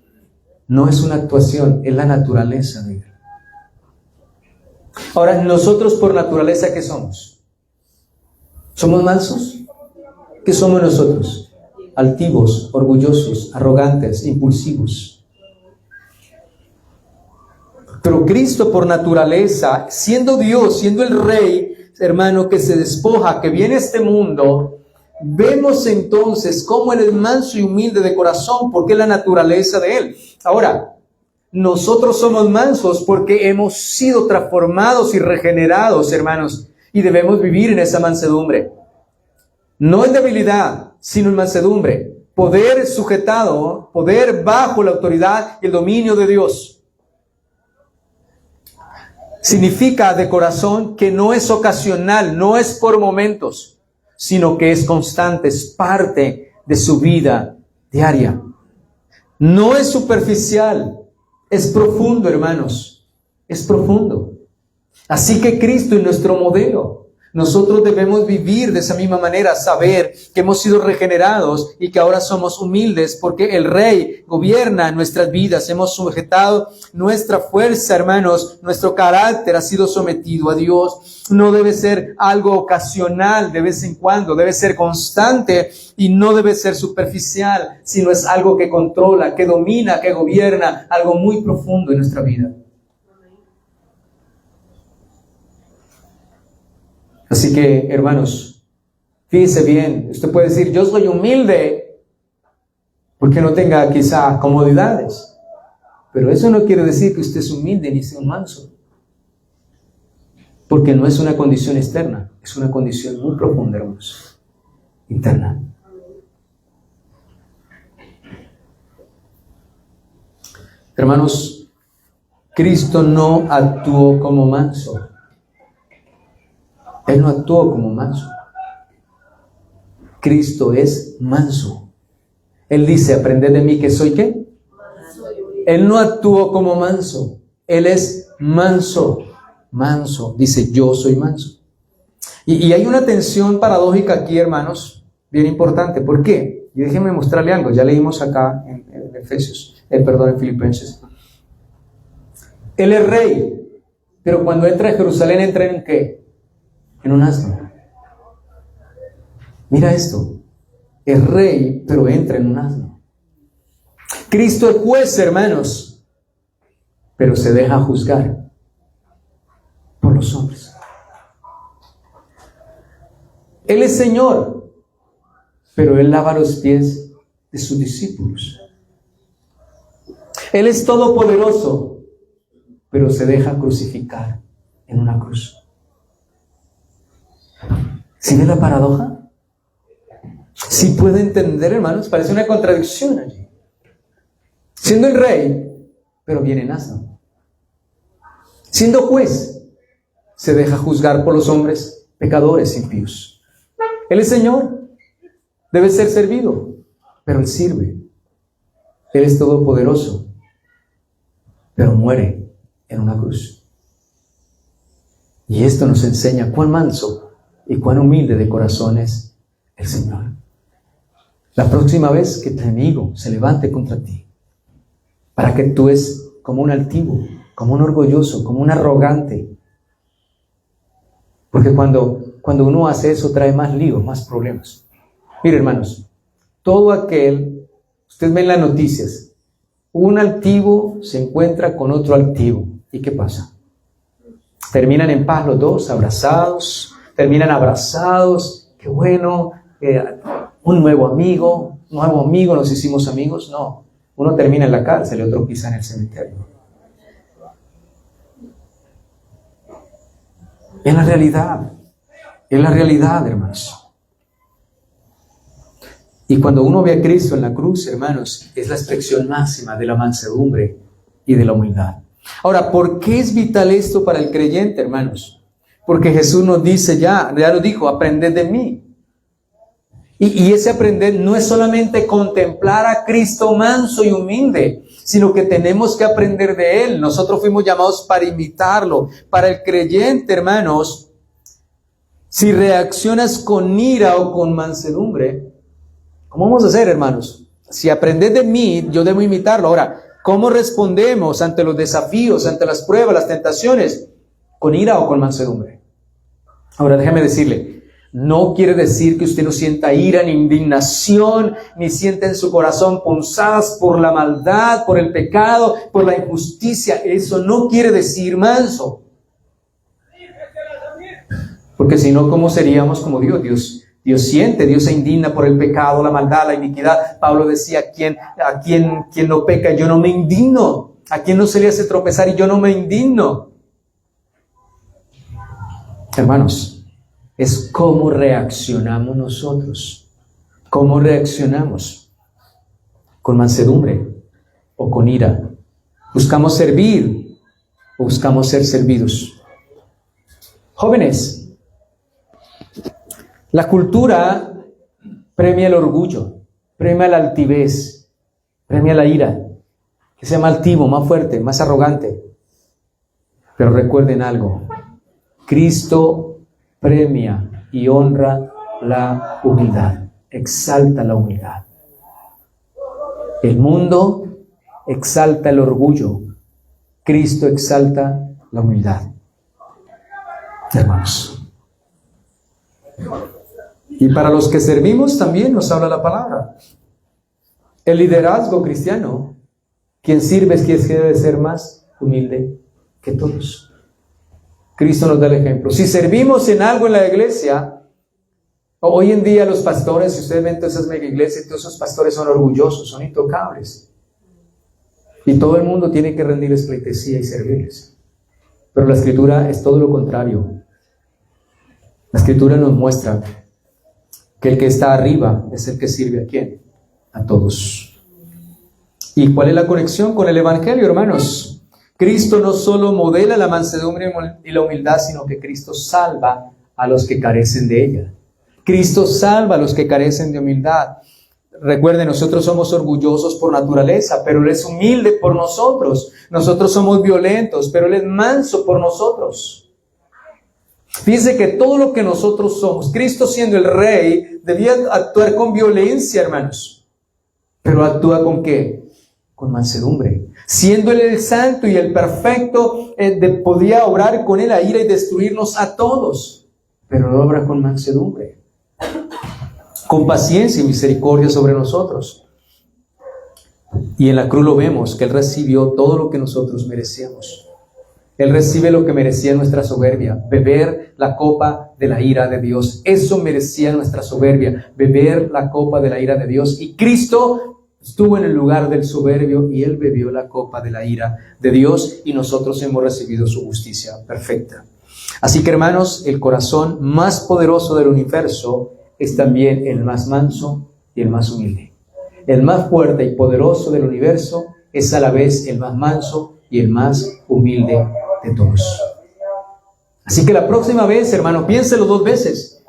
no es una actuación, es la naturaleza de Él. Ahora, nosotros por naturaleza, ¿qué somos? ¿Somos mansos? ¿Qué somos nosotros? Altivos, orgullosos, arrogantes, impulsivos. Pero Cristo por naturaleza, siendo Dios, siendo el Rey, hermano, que se despoja, que viene a este mundo, vemos entonces cómo Él es manso y humilde de corazón, porque es la naturaleza de Él. Ahora, nosotros somos mansos porque hemos sido transformados y regenerados, hermanos, y debemos vivir en esa mansedumbre. No en debilidad, sino en mansedumbre. Poder sujetado, poder bajo la autoridad y el dominio de Dios. Significa de corazón que no es ocasional, no es por momentos, sino que es constante, es parte de su vida diaria. No es superficial, es profundo, hermanos, es profundo. Así que Cristo es nuestro modelo. Nosotros debemos vivir de esa misma manera, saber que hemos sido regenerados y que ahora somos humildes porque el Rey gobierna nuestras vidas. Hemos sujetado nuestra fuerza, hermanos, nuestro carácter ha sido sometido a Dios. No debe ser algo ocasional de vez en cuando, debe ser constante y no debe ser superficial, sino es algo que controla, que domina, que gobierna, algo muy profundo en nuestra vida. Así que, hermanos, fíjese bien, usted puede decir, yo soy humilde, porque no tenga quizá comodidades. Pero eso no quiere decir que usted es humilde ni sea un manso. Porque no es una condición externa, es una condición muy profunda, hermanos, interna. Hermanos, Cristo no actuó como manso. Él no actuó como manso. Cristo es manso. Él dice, aprended de mí que soy ¿qué? Él no actuó como manso. Él es manso. Manso. Dice, yo soy manso. Y hay una tensión paradójica aquí, hermanos, bien importante. ¿Por qué? Y déjenme mostrarle algo. Ya leímos acá en en Filipenses. Él es rey. Pero cuando entra a Jerusalén, ¿entra en qué? En un asno. Mira esto. Es rey, pero entra en un asno. Cristo es juez, hermanos, pero se deja juzgar por los hombres. Él es Señor, pero Él lava los pies de sus discípulos. Él es todopoderoso, pero se deja crucificar en una cruz. ¿Sí ve la paradoja? Sí puede entender, hermanos, parece una contradicción allí. Siendo el rey, pero viene en asno. Siendo juez, se deja juzgar por los hombres pecadores impíos. Él es Señor, debe ser servido, pero Él sirve. Él es todopoderoso, pero muere en una cruz. Y esto nos enseña cuán manso y cuán humilde de corazón es el Señor. La próxima vez que tu enemigo se levante contra ti, para que actúes como un altivo, como un orgulloso, como un arrogante. Porque cuando uno hace eso trae más líos, más problemas. Mire, hermanos, todo aquel, ustedes ven las noticias, un altivo se encuentra con otro altivo. ¿Y qué pasa? Terminan en paz los dos, abrazados, qué bueno, un nuevo amigo, nos hicimos amigos. No, uno termina en la cárcel y otro quizá en el cementerio. Es la realidad. Es la realidad, hermanos. Y cuando uno ve a Cristo en la cruz, hermanos, es la expresión máxima de la mansedumbre y de la humildad. Ahora, ¿por qué es vital esto para el creyente, hermanos? Porque Jesús nos dice ya lo dijo, aprended de mí. Y ese aprender no es solamente contemplar a Cristo manso y humilde, sino que tenemos que aprender de Él. Nosotros fuimos llamados para imitarlo. Para el creyente, hermanos, si reaccionas con ira o con mansedumbre, ¿cómo vamos a hacer, hermanos? Si aprendes de mí, yo debo imitarlo. Ahora, ¿cómo respondemos ante los desafíos, ante las pruebas, las tentaciones? ¿Con ira o con mansedumbre? Ahora, déjame decirle, no quiere decir que usted no sienta ira, ni indignación, ni sienta en su corazón punzadas por la maldad, por el pecado, por la injusticia. Eso no quiere decir manso. Porque si no, ¿cómo seríamos como Dios? Dios siente, Dios se indigna por el pecado, la maldad, la iniquidad. Pablo decía, a quien no peca, yo no me indigno. A quien no se le hace tropezar y yo no me indigno. Hermanos, es cómo reaccionamos nosotros. ¿Cómo reaccionamos? ¿Con mansedumbre o con ira? ¿Buscamos servir o buscamos ser servidos? Jóvenes, la cultura premia el orgullo, premia la altivez, premia la ira, que sea más altivo, más fuerte, más arrogante. Pero recuerden algo, Cristo premia y honra la humildad, exalta la humildad. El mundo exalta el orgullo, Cristo exalta la humildad. Hermanos. Y para los que servimos también nos habla la palabra. El liderazgo cristiano, quien sirve es quien debe ser más humilde que todos. Cristo nos da el ejemplo. Si servimos en algo en la iglesia, hoy en día los pastores, si ustedes ven todas esas mega iglesias, todos esos pastores son orgullosos, son intocables. Y todo el mundo tiene que rendirles pleitesía y servirles. Pero la Escritura es todo lo contrario. La Escritura nos muestra que el que está arriba es el que sirve a ¿quién? A todos. ¿Y cuál es la conexión con el Evangelio, hermanos? Cristo no solo modela la mansedumbre y la humildad, sino que Cristo salva a los que carecen de ella. Cristo salva a los que carecen de humildad. Recuerden, nosotros somos orgullosos por naturaleza, pero Él es humilde por nosotros. Nosotros somos violentos, pero Él es manso por nosotros. Fíjense que todo lo que nosotros somos, Cristo siendo el Rey, debía actuar con violencia, hermanos. Pero actúa ¿con qué? Con mansedumbre. Siendo Él el santo y el perfecto, podía obrar con Él la ira y destruirnos a todos. Pero no obra con mansedumbre, con paciencia y misericordia sobre nosotros. Y en la cruz lo vemos, que Él recibió todo lo que nosotros merecíamos. Él recibe lo que merecía nuestra soberbia, beber la copa de la ira de Dios. Eso merecía nuestra soberbia, beber la copa de la ira de Dios. Y Cristo estuvo en el lugar del soberbio y Él bebió la copa de la ira de Dios y nosotros hemos recibido su justicia perfecta. Así que, hermanos, el corazón más poderoso del universo es también el más manso y el más humilde. El más fuerte y poderoso del universo es a la vez el más manso y el más humilde de todos. Así que la próxima vez, hermano, piénselo 2 veces.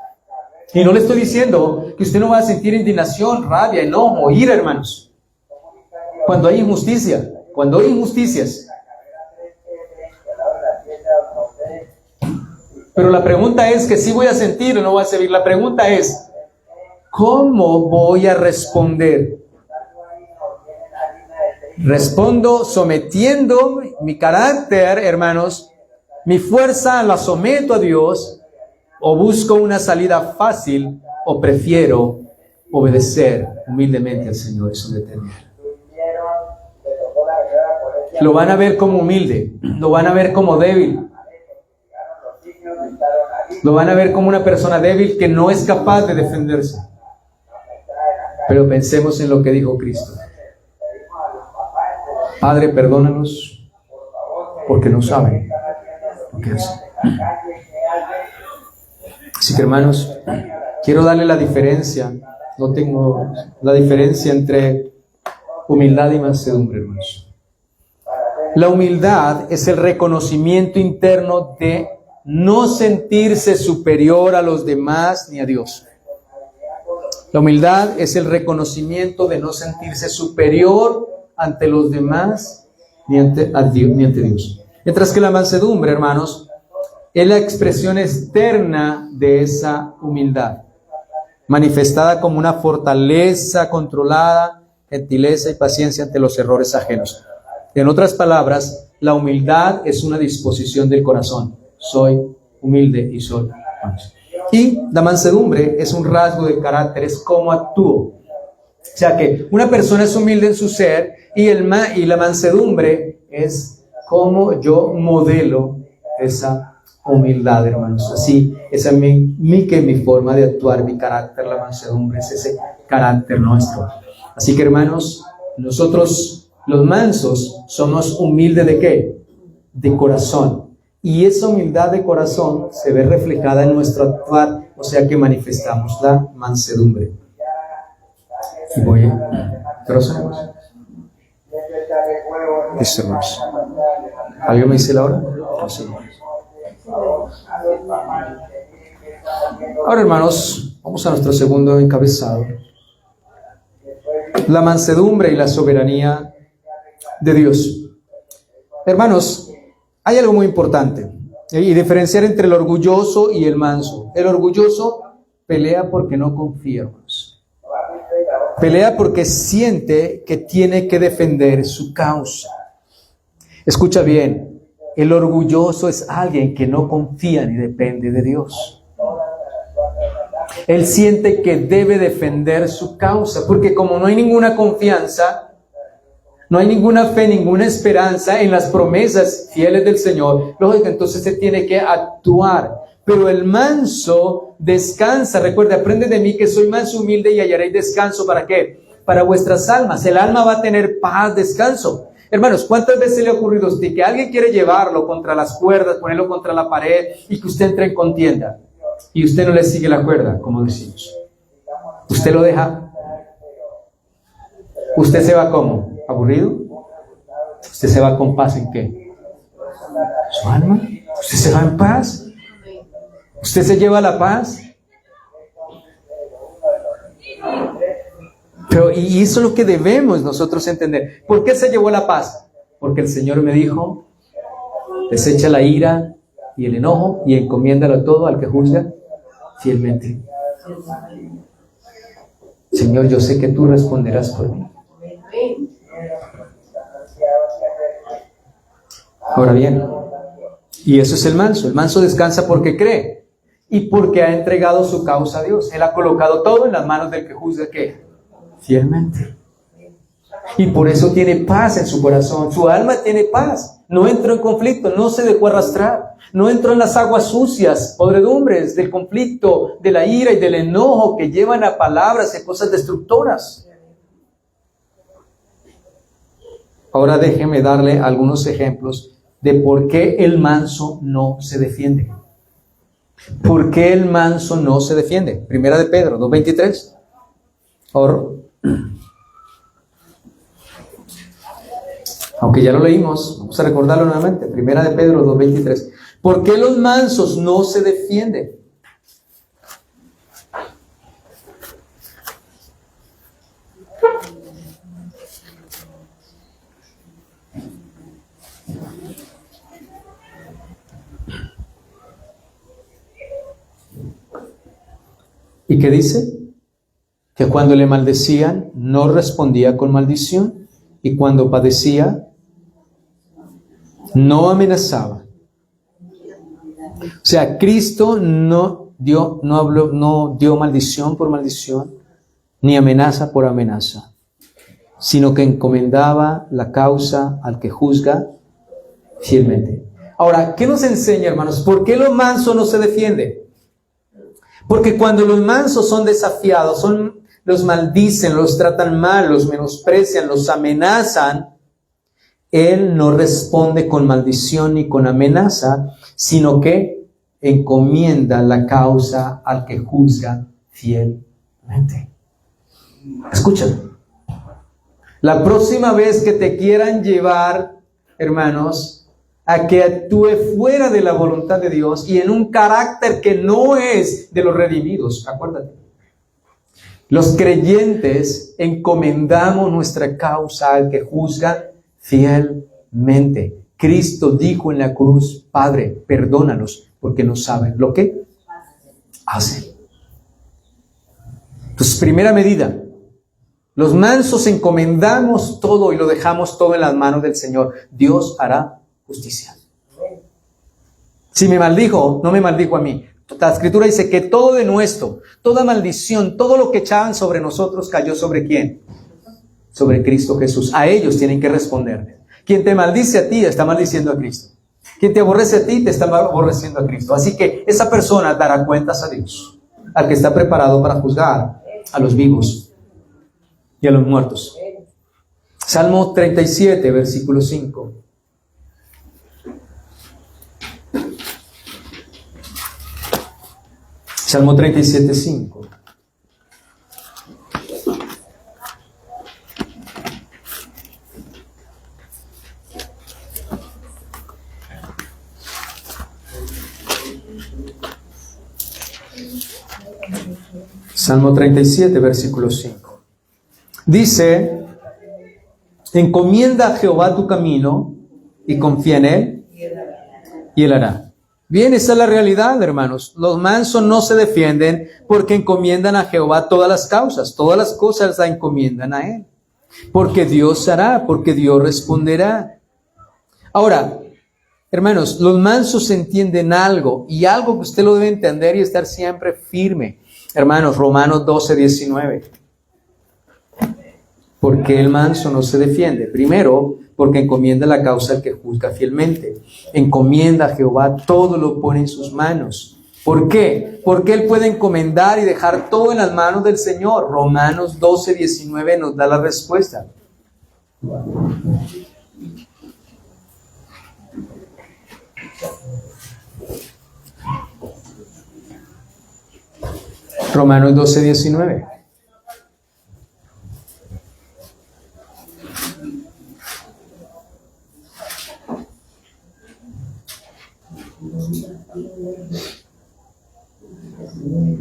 Y no le estoy diciendo que usted no va a sentir indignación, rabia, enojo, ira, hermanos. Cuando hay injusticia, cuando hay injusticias. Pero la pregunta es que si voy a sentir o no voy a sentir. La pregunta es, ¿cómo voy a responder? Respondo sometiendo mi carácter, hermanos, mi fuerza la someto a Dios, o busco una salida fácil, o prefiero obedecer humildemente al Señor y someterme. Lo van a ver como humilde, lo van a ver como débil, lo van a ver como una persona débil que no es capaz de defenderse. Pero pensemos en lo que dijo Cristo. Padre, perdónanos porque no saben lo que hacen. Así que, hermanos, quiero darle la diferencia. No tengo la diferencia entre humildad y mansedumbre, hermanos. La humildad es el reconocimiento interno de no sentirse superior a los demás ni a Dios. La humildad es el reconocimiento de no sentirse superior ante los demás ni ante Dios. Mientras que la mansedumbre, hermanos, es la expresión externa de esa humildad, manifestada como una fortaleza controlada, gentileza y paciencia ante los errores ajenos. En otras palabras, la humildad es una disposición del corazón. Soy humilde y soy manso. Y la mansedumbre es un rasgo del carácter, es cómo actúo. O sea que una persona es humilde en su ser y la mansedumbre es cómo yo modelo esa humildad, hermanos. Así, esa es mi forma de actuar, mi carácter, la mansedumbre es ese carácter nuestro. Así que, hermanos, nosotros, los mansos, somos humildes ¿de qué? De corazón. Y esa humildad de corazón se ve reflejada en nuestro actuar, o sea que manifestamos la mansedumbre. Y voy a... Listo, hermanos. ¿Alguien me dice la hora? Ahora, hermanos, vamos a nuestro segundo encabezado. La mansedumbre y la soberanía de Dios. Hermanos, hay algo muy importante y diferenciar entre el orgulloso y el manso. El orgulloso pelea porque no confía, hermanos. Pelea porque siente que tiene que defender su causa. Escucha bien, el orgulloso es alguien que no confía ni depende de Dios. Él siente que debe defender su causa, porque como no hay ninguna confianza, no hay ninguna fe, ninguna esperanza en las promesas fieles del Señor, lógico, entonces se tiene que actuar. Pero el manso descansa. Recuerde, aprende de mí que soy manso, humilde y hallaréis descanso. ¿Para qué? Para vuestras almas. El alma va a tener paz, descanso. Hermanos, ¿cuántas veces le ha ocurrido a usted que alguien quiere llevarlo contra las cuerdas, ponerlo contra la pared y que usted entre en contienda? Y usted no le sigue la cuerda, como decimos. Usted lo deja. ¿Usted se va cómo? ¿Aburrido? ¿Usted se va con paz en qué? ¿Su alma? ¿Usted se va en paz? ¿Usted se lleva la paz? Pero, y eso es lo que debemos nosotros entender. ¿Por qué se llevó la paz? Porque el Señor me dijo, desecha la ira y el enojo y encomiéndalo todo al que juzga fielmente. Señor, yo sé que tú responderás por mí. Ahora bien, y eso es el manso. El manso descansa porque cree y porque ha entregado su causa a Dios. Él ha colocado todo en las manos del que juzga ¿qué? Fielmente. Y por eso tiene paz en su corazón. Su alma tiene paz. No entró en conflicto, no se dejó arrastrar. No entró en las aguas sucias, podredumbres del conflicto, de la ira y del enojo que llevan a palabras y cosas destructoras. Ahora déjeme darle algunos ejemplos de por qué el manso no se defiende. ¿Por qué el manso no se defiende? Primera de Pedro 2:23. Aunque ya lo leímos, vamos a recordarlo nuevamente. Primera de Pedro 2:23. ¿Por qué los mansos no se defienden? ¿Y qué dice? Que cuando le maldecían, no respondía con maldición, y cuando padecía, no amenazaba. O sea, Cristo no dio maldición por maldición, ni amenaza por amenaza, sino que encomendaba la causa al que juzga fielmente. Ahora, ¿qué nos enseña, hermanos? ¿Por qué los mansos no se defienden? Porque cuando los mansos son desafiados, los maldicen, los tratan mal, los menosprecian, los amenazan, Él no responde con maldición ni con amenaza, sino que encomienda la causa al que juzga fielmente. Escúchame. La próxima vez que te quieran llevar, hermanos, a que actúe fuera de la voluntad de Dios y en un carácter que no es de los redimidos, acuérdate. Los creyentes encomendamos nuestra causa al que juzga fielmente. Cristo dijo en la cruz: Padre, perdónalos porque no saben lo que hacen. Entonces, primera medida, los mansos encomendamos todo y lo dejamos todo en las manos del Señor. Dios hará justicia. Si me maldijo, no me maldijo a mí. La Escritura dice que todo denuesto, toda maldición, todo lo que echaban sobre nosotros cayó ¿sobre quién? Sobre Cristo Jesús. A ellos tienen que responder. Quien te maldice a ti está maldiciendo a Cristo. Quien te aborrece a ti te está aborreciendo a Cristo. Así que esa persona dará cuentas a Dios, al que está preparado para juzgar a los vivos y a los muertos. Salmo 37, versículo 5. Salmo 37, 5. Salmo 37, versículo 5. Dice: encomienda a Jehová tu camino y confía en Él y Él hará. Bien, esa es la realidad, hermanos. Los mansos no se defienden porque encomiendan a Jehová todas las causas. Todas las cosas la encomiendan a Él. Porque Dios hará, porque Dios responderá. Ahora, hermanos, los mansos entienden algo, y algo que usted lo debe entender y estar siempre firme. Hermanos, Romanos 12, 19. ¿Por qué el manso no se defiende? Primero, porque encomienda la causa al que juzga fielmente. Encomienda a Jehová, todo lo pone en sus manos. ¿Por qué? Porque él puede encomendar y dejar todo en las manos del Señor. Romanos 12, 19 nos da la respuesta. Romanos 12, 19.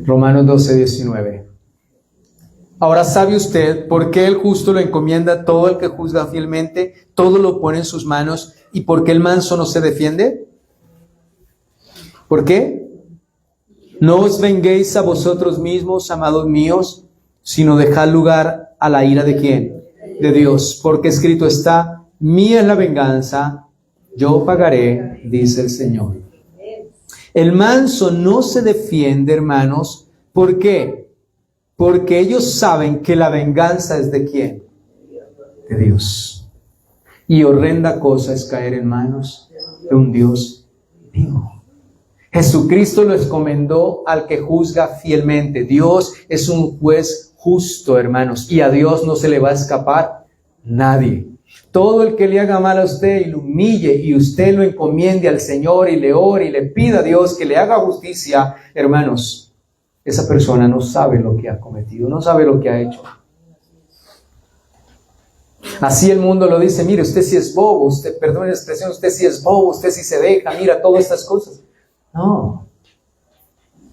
Romanos 12, 19. Ahora sabe usted por qué el justo lo encomienda todo el que juzga fielmente, todo lo pone en sus manos, y por qué el manso no se defiende. ¿Por qué? No os venguéis a vosotros mismos, amados míos, sino dejad lugar a la ira ¿de quién? De Dios, porque escrito está: mía es la venganza, yo pagaré, dice el Señor. El manso no se defiende, hermanos. ¿Por qué? Porque ellos saben que la venganza es ¿de quién? De Dios. Y horrenda cosa es caer en manos de un Dios vivo. Jesucristo lo encomendó al que juzga fielmente. Dios es un juez justo, hermanos, y a Dios no se le va a escapar nadie. Todo el que le haga mal a usted y lo humille y usted lo encomiende al Señor y le ore y le pida a Dios que le haga justicia, hermanos, esa persona no sabe lo que ha cometido, no sabe lo que ha hecho. Así el mundo lo dice: mire, usted sí es bobo, usted, perdone la expresión, usted sí es bobo, usted sí se deja, mira todas estas cosas. No.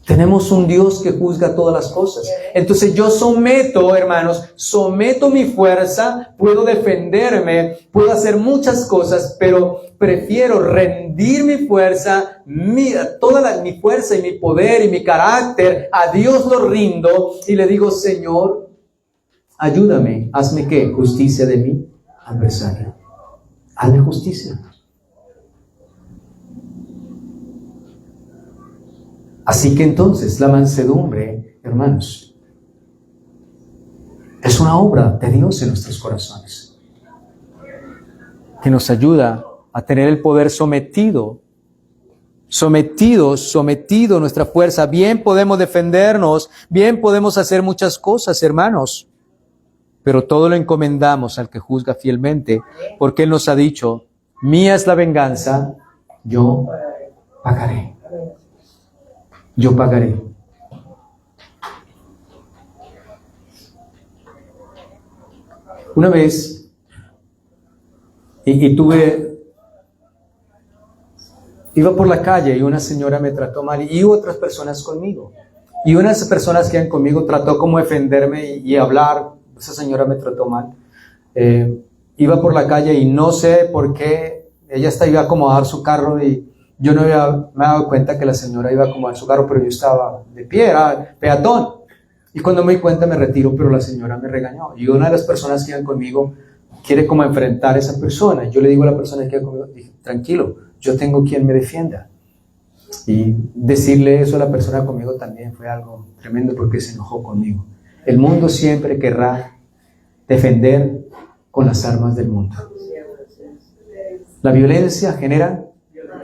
Tenemos un Dios que juzga todas las cosas. Entonces yo someto, hermanos, someto mi fuerza, puedo defenderme, puedo hacer muchas cosas, pero prefiero rendir mi fuerza, mi fuerza y mi poder y mi carácter, a Dios lo rindo y le digo: Señor, ayúdame, hazme ¿qué? Justicia de mi adversario. Hazme justicia. Así que entonces la mansedumbre, hermanos, es una obra de Dios en nuestros corazones, que nos ayuda a tener el poder sometido nuestra fuerza. Bien podemos defendernos, bien podemos hacer muchas cosas, hermanos, pero todo lo encomendamos al que juzga fielmente, porque Él nos ha dicho: mía es la venganza, yo pagaré. yo pagaré. Una vez, iba por la calle y una señora me trató mal y otras personas conmigo. Y una de esas personas que iban conmigo trató como defenderme y hablar. Esa señora me trató mal. Iba por la calle y no sé por qué ella iba a acomodar su carro y yo no me había dado cuenta que la señora iba a acomodar su carro, pero yo estaba de pie, era peatón. Y cuando me di cuenta me retiro, pero la señora me regañó. Y una de las personas que iban conmigo quiere como enfrentar a esa persona. Yo le digo a la persona que iba conmigo, dije, tranquilo, yo tengo quien me defienda. Y decirle eso a la persona conmigo también fue algo tremendo porque se enojó conmigo. El mundo siempre querrá defender con las armas del mundo. La violencia genera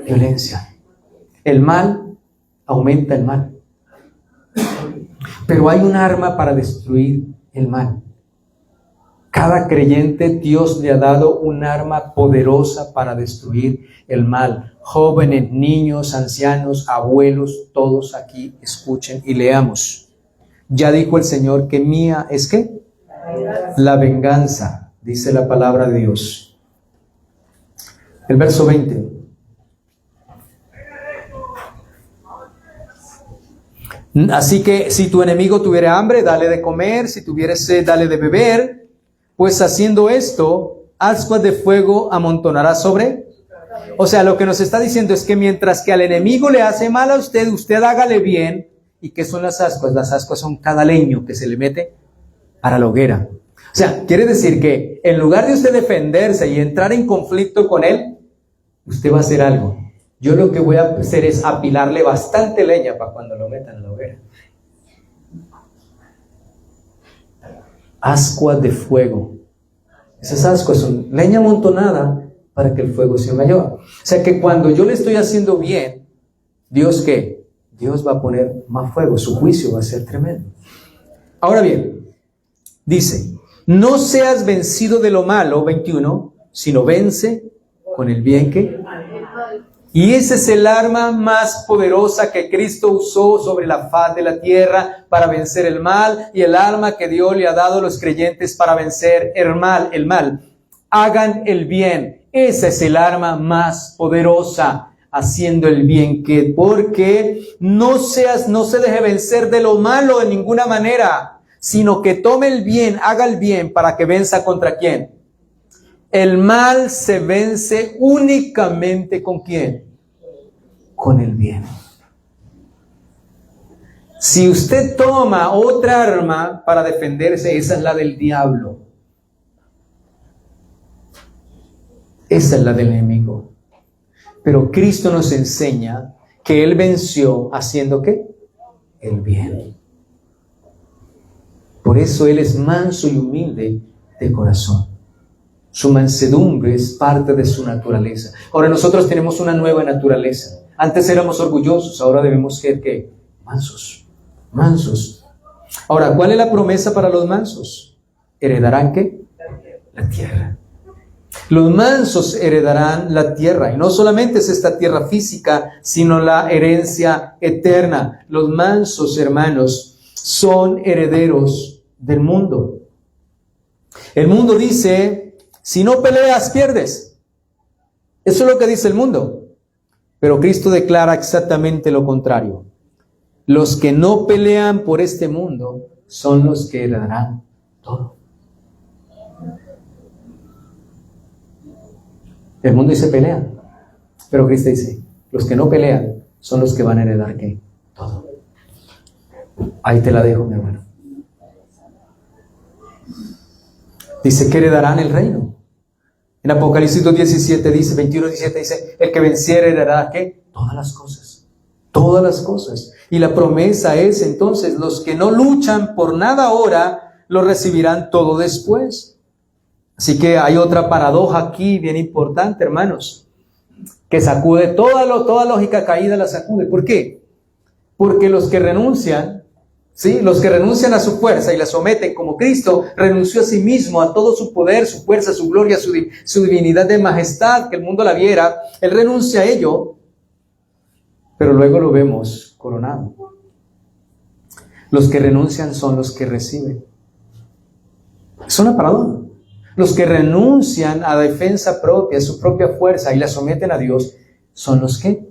violencia. El mal aumenta el mal. Pero hay un arma para destruir el mal. Cada creyente, Dios le ha dado un arma poderosa para destruir el mal. Jóvenes, niños, ancianos, abuelos, todos aquí escuchen y leamos. Ya dijo el Señor que mía es ¿qué? La venganza, dice la palabra de Dios. El verso 20. Así que si tu enemigo tuviera hambre, dale de comer, si tuviera sed, dale de beber, pues haciendo esto, ascuas de fuego amontonará sobre. O sea, lo que nos está diciendo es que mientras que al enemigo le hace mal a usted, usted hágale bien. ¿Y qué son las ascuas? Las ascuas son cada leño que se le mete para la hoguera. O sea, quiere decir que en lugar de usted defenderse y entrar en conflicto con él, usted va a hacer algo. Yo lo que voy a hacer es apilarle bastante leña para cuando lo metan en la hoguera. Ascuas de fuego. Esas ascuas son leña amontonada para que el fuego sea mayor. O sea que cuando yo le estoy haciendo bien, ¿Dios qué? Dios va a poner más fuego. Su juicio va a ser tremendo. Ahora bien, dice, no seas vencido de lo malo, 21, sino vence con el bien que... Y ese es el arma más poderosa que Cristo usó sobre la faz de la tierra para vencer el mal, y el arma que Dios le ha dado a los creyentes para vencer el mal. Hagan el bien. Esa es el arma más poderosa, haciendo el bien, porque no se deje vencer de lo malo de ninguna manera, sino que tome el bien, haga el bien para que venza contra quién. El mal se vence únicamente ¿con quién? Con el bien. Si usted toma otra arma para defenderse, esa es la del diablo. Esa es la del enemigo. Pero Cristo nos enseña que Él venció haciendo ¿qué? El bien. Por eso Él es manso y humilde de corazón. Su mansedumbre es parte de su naturaleza. Ahora nosotros tenemos una nueva naturaleza. Antes éramos orgullosos, ahora debemos ser ¿qué? Mansos. Mansos. Ahora, ¿cuál es la promesa para los mansos? ¿Heredarán qué? La tierra. Los mansos heredarán la tierra. Y no solamente es esta tierra física, sino la herencia eterna. Los mansos, hermanos, son herederos del mundo. El mundo dice... Si no peleas, pierdes. Eso es lo que dice el mundo. Pero Cristo declara exactamente lo contrario. Los que no pelean por este mundo son los que heredarán todo. El mundo dice pelean. Pero Cristo dice, los que no pelean son los que van a heredar ¿qué? Todo. Ahí te la dejo, mi hermano. Dice que heredarán el reino. En Apocalipsis 2:17 dice, 21:17 dice, el que venciere heredará ¿qué? Todas las cosas. Todas las cosas. Y la promesa es entonces, los que no luchan por nada ahora, lo recibirán todo después. Así que hay otra paradoja aquí bien importante, hermanos, que sacude toda lógica caída, la sacude. ¿Por qué? Porque los que renuncian, ¿sí? Los que renuncian a su fuerza y la someten como Cristo renunció a sí mismo, a todo su poder, su fuerza, su gloria, su divinidad de majestad, que el mundo la viera. Él renuncia a ello, pero luego lo vemos coronado. Los que renuncian son los que reciben. Es una paradoja. Los que renuncian a defensa propia, a su propia fuerza y la someten a Dios, son los que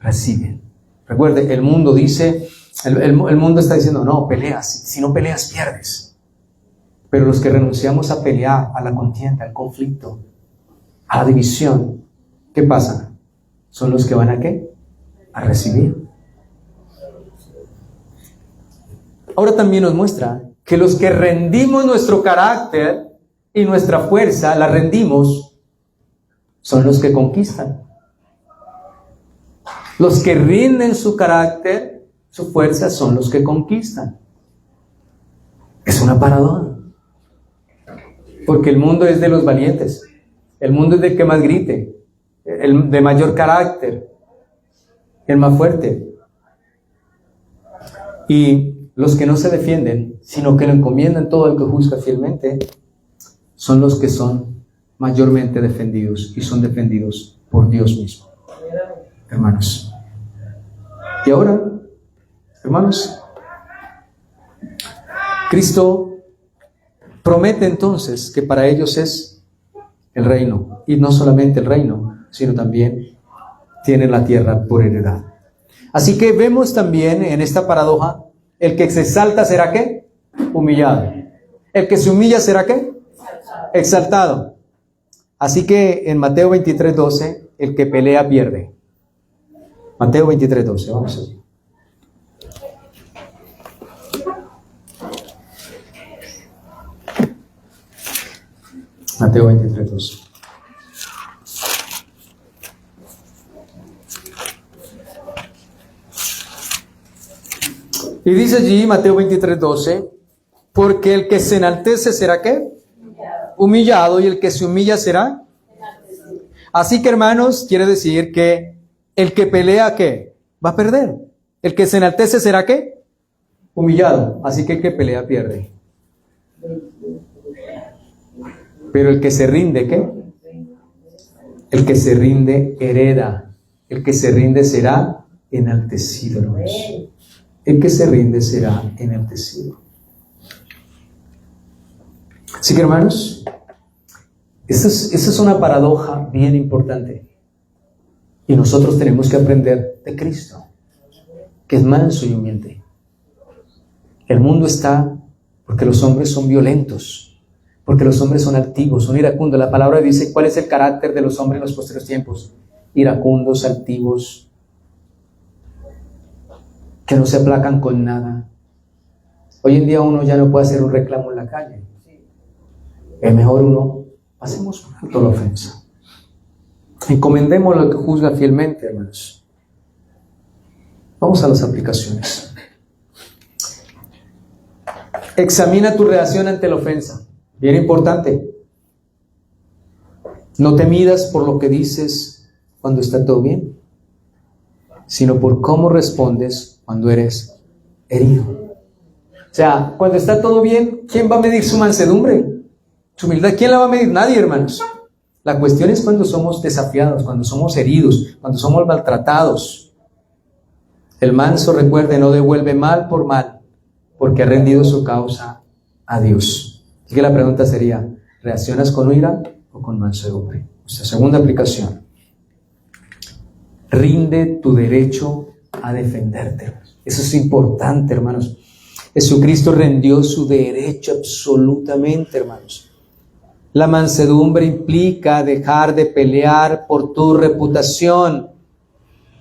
reciben. Recuerde, el mundo dice, el mundo está diciendo, no, peleas, si no peleas pierdes. Pero los que renunciamos a pelear, a la contienda, al conflicto, a la división, ¿qué pasa? Son los que van a ¿qué? A recibir. Ahora también nos muestra que los que rendimos nuestro carácter y nuestra fuerza, la rendimos, son los que conquistan. Los que rinden su carácter, su fuerza, son los que conquistan. Es una paradoja. Porque el mundo es de los valientes. El mundo es del que más grite, el de mayor carácter, el más fuerte. Y los que no se defienden, sino que lo encomiendan todo al que juzga fielmente, son los que son mayormente defendidos y son defendidos por Dios mismo. Hermanos. Y ahora, hermanos, Cristo promete entonces que para ellos es el reino. Y no solamente el reino, sino también tienen la tierra por heredad. Así que vemos también en esta paradoja, el que se exalta será ¿qué? Humillado. El que se humilla será ¿qué? Exaltado. Así que en Mateo 23:12, el que pelea pierde. Mateo 23:12, vamos allí. Mateo 23:12. Y dice allí, Mateo 23:12, porque el que se enaltece será ¿qué? Humillado, y el que se humilla será. Así que, hermanos, quiere decir que el que pelea ¿qué? Va a perder. El que se enaltece será ¿qué? Humillado. Así que el que pelea pierde. Pero el que se rinde ¿qué? El que se rinde hereda. El que se rinde será enaltecido, hermanos. El que se rinde será enaltecido. Así que, hermanos, esa es una paradoja bien importante. Y nosotros tenemos que aprender de Cristo, que es manso y humilde. El mundo está porque los hombres son violentos, porque los hombres son altivos, son iracundos. La palabra dice cuál es el carácter de los hombres en los posteriores tiempos. Iracundos, altivos, que no se aplacan con nada. Hoy en día uno ya no puede hacer un reclamo en la calle. Es mejor uno, pasemos por alto la ofensa. Encomendemos lo que juzga fielmente, hermanos. Vamos a las aplicaciones. Examina tu reacción ante la ofensa. Bien importante. No te midas por lo que dices cuando está todo bien, sino por cómo respondes cuando eres herido. O sea, cuando está todo bien, ¿quién va a medir su mansedumbre? Su humildad, ¿quién la va a medir? Nadie, hermanos. La cuestión es cuando somos desafiados, cuando somos heridos, cuando somos maltratados. El manso, recuerde, no devuelve mal por mal, porque ha rendido su causa a Dios. Así que la pregunta sería, ¿reaccionas con ira o con mansedumbre? Nuestra segunda aplicación. Rinde tu derecho a defenderte. Eso es importante, hermanos. Jesucristo rendió su derecho absolutamente, hermanos. La mansedumbre implica dejar de pelear por tu reputación,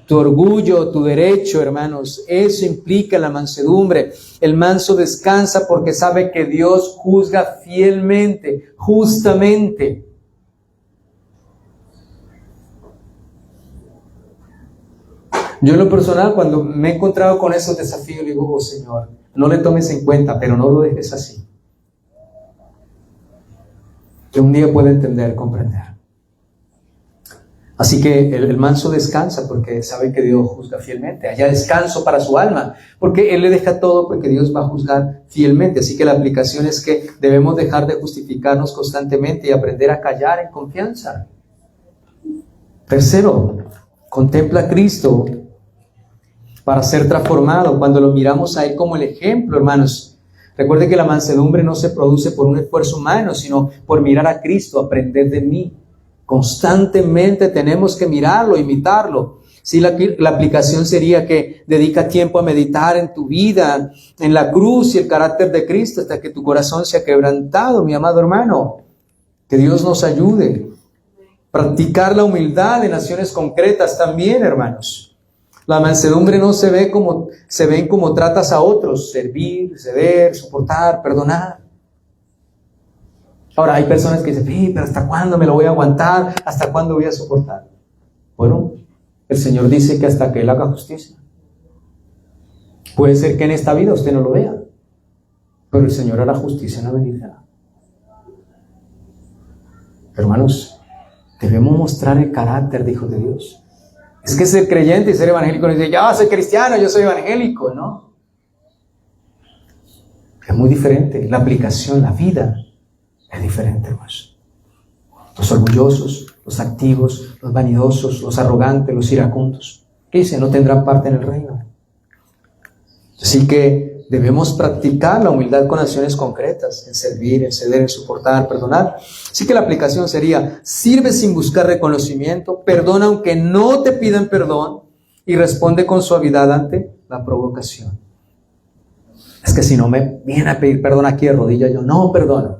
tu orgullo, tu derecho, hermanos. Eso implica la mansedumbre. El manso descansa porque sabe que Dios juzga fielmente, justamente. Yo en lo personal, cuando me he encontrado con esos desafíos, le digo, oh Señor, no le tomes en cuenta, pero no lo dejes así. Que un día pueda entender, comprender. Así que el manso descansa porque sabe que Dios juzga fielmente. Haya descanso para su alma, porque Él le deja todo porque Dios va a juzgar fielmente. Así que la aplicación es que debemos dejar de justificarnos constantemente y aprender a callar en confianza. Tercero, contempla a Cristo para ser transformado, cuando lo miramos a Él como el ejemplo, hermanos. Recuerde que la mansedumbre no se produce por un esfuerzo humano, sino por mirar a Cristo, aprender de mí. Constantemente tenemos que mirarlo, imitarlo. Sí, la aplicación sería que dedica tiempo a meditar en tu vida, en la cruz y el carácter de Cristo, hasta que tu corazón sea quebrantado, mi amado hermano. Que Dios nos ayude. Practicar la humildad en acciones concretas también, hermanos. La mansedumbre no se ve en cómo tratas a otros, servir, ceder, soportar, perdonar. Ahora, hay personas que dicen, pero ¿hasta cuándo me lo voy a aguantar? ¿Hasta cuándo voy a soportar? Bueno, el Señor dice que hasta que Él haga justicia. Puede ser que en esta vida usted no lo vea, pero el Señor hará justicia en la venidera. Hermanos, debemos mostrar el carácter de hijos de Dios. Es que ser creyente y ser evangélico no dice, ya soy cristiano, yo soy evangélico, ¿no? Es muy diferente. La aplicación, la vida es diferente, hermanos. Los orgullosos, los activos, los vanidosos, los arrogantes, los iracundos, ¿qué dice? No tendrán parte en el reino. Así que debemos practicar la humildad con acciones concretas, en servir, en ceder, en soportar, perdonar. Así que la aplicación sería, sirve sin buscar reconocimiento, perdona aunque no te pidan perdón y responde con suavidad ante la provocación. Es que si no me viene a pedir perdón aquí de rodillas, yo no perdono.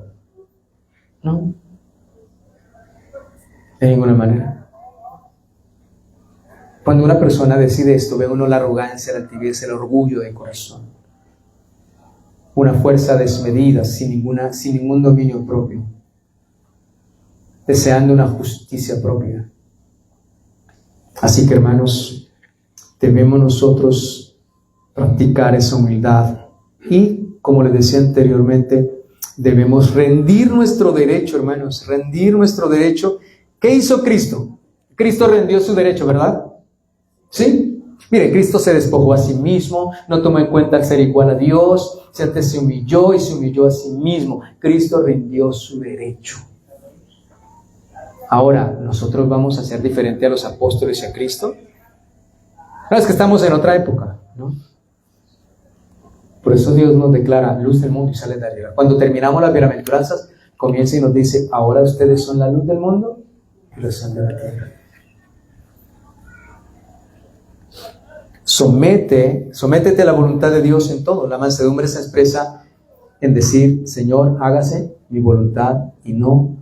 No. De ninguna manera. Cuando una persona decide esto, ve uno la arrogancia, la altivez, el orgullo del corazón. Una fuerza desmedida, sin ningún dominio propio, deseando una justicia propia. Así que, hermanos, debemos nosotros practicar esa humildad y, como les decía anteriormente, debemos rendir nuestro derecho, hermanos, rendir nuestro derecho. ¿Qué hizo Cristo? Cristo rendió su derecho, ¿verdad? ¿Sí? Mire, Cristo se despojó a sí mismo, no tomó en cuenta el ser igual a Dios, antes se humilló y se humilló a sí mismo. Cristo rindió su derecho. Ahora, ¿nosotros vamos a ser diferentes a los apóstoles y a Cristo? No, es que estamos en otra época, ¿no? Por eso Dios nos declara luz del mundo y sales de arriba. Cuando terminamos las bienaventuranzas, comienza y nos dice, ahora ustedes son la luz del mundo y la sal de la tierra. Sométete a la voluntad de Dios en todo. La mansedumbre se expresa en decir, Señor, hágase mi voluntad y no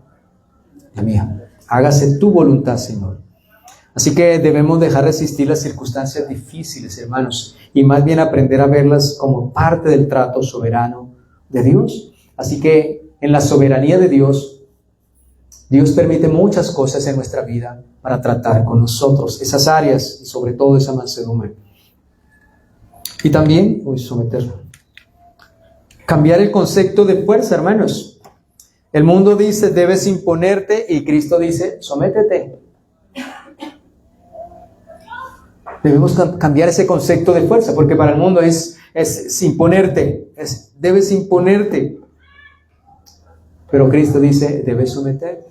la mía. Hágase tu voluntad, Señor. Así que debemos dejar resistir las circunstancias difíciles, hermanos, y más bien aprender a verlas como parte del trato soberano de Dios. Así que en la soberanía de Dios, Dios permite muchas cosas en nuestra vida para tratar con nosotros, esas áreas y sobre todo esa mansedumbre. Y también, cambiar el concepto de fuerza, hermanos. El mundo dice, debes imponerte, y Cristo dice, sométete. Debemos cambiar ese concepto de fuerza, porque para el mundo es imponerte, debes imponerte. Pero Cristo dice, debes someterte.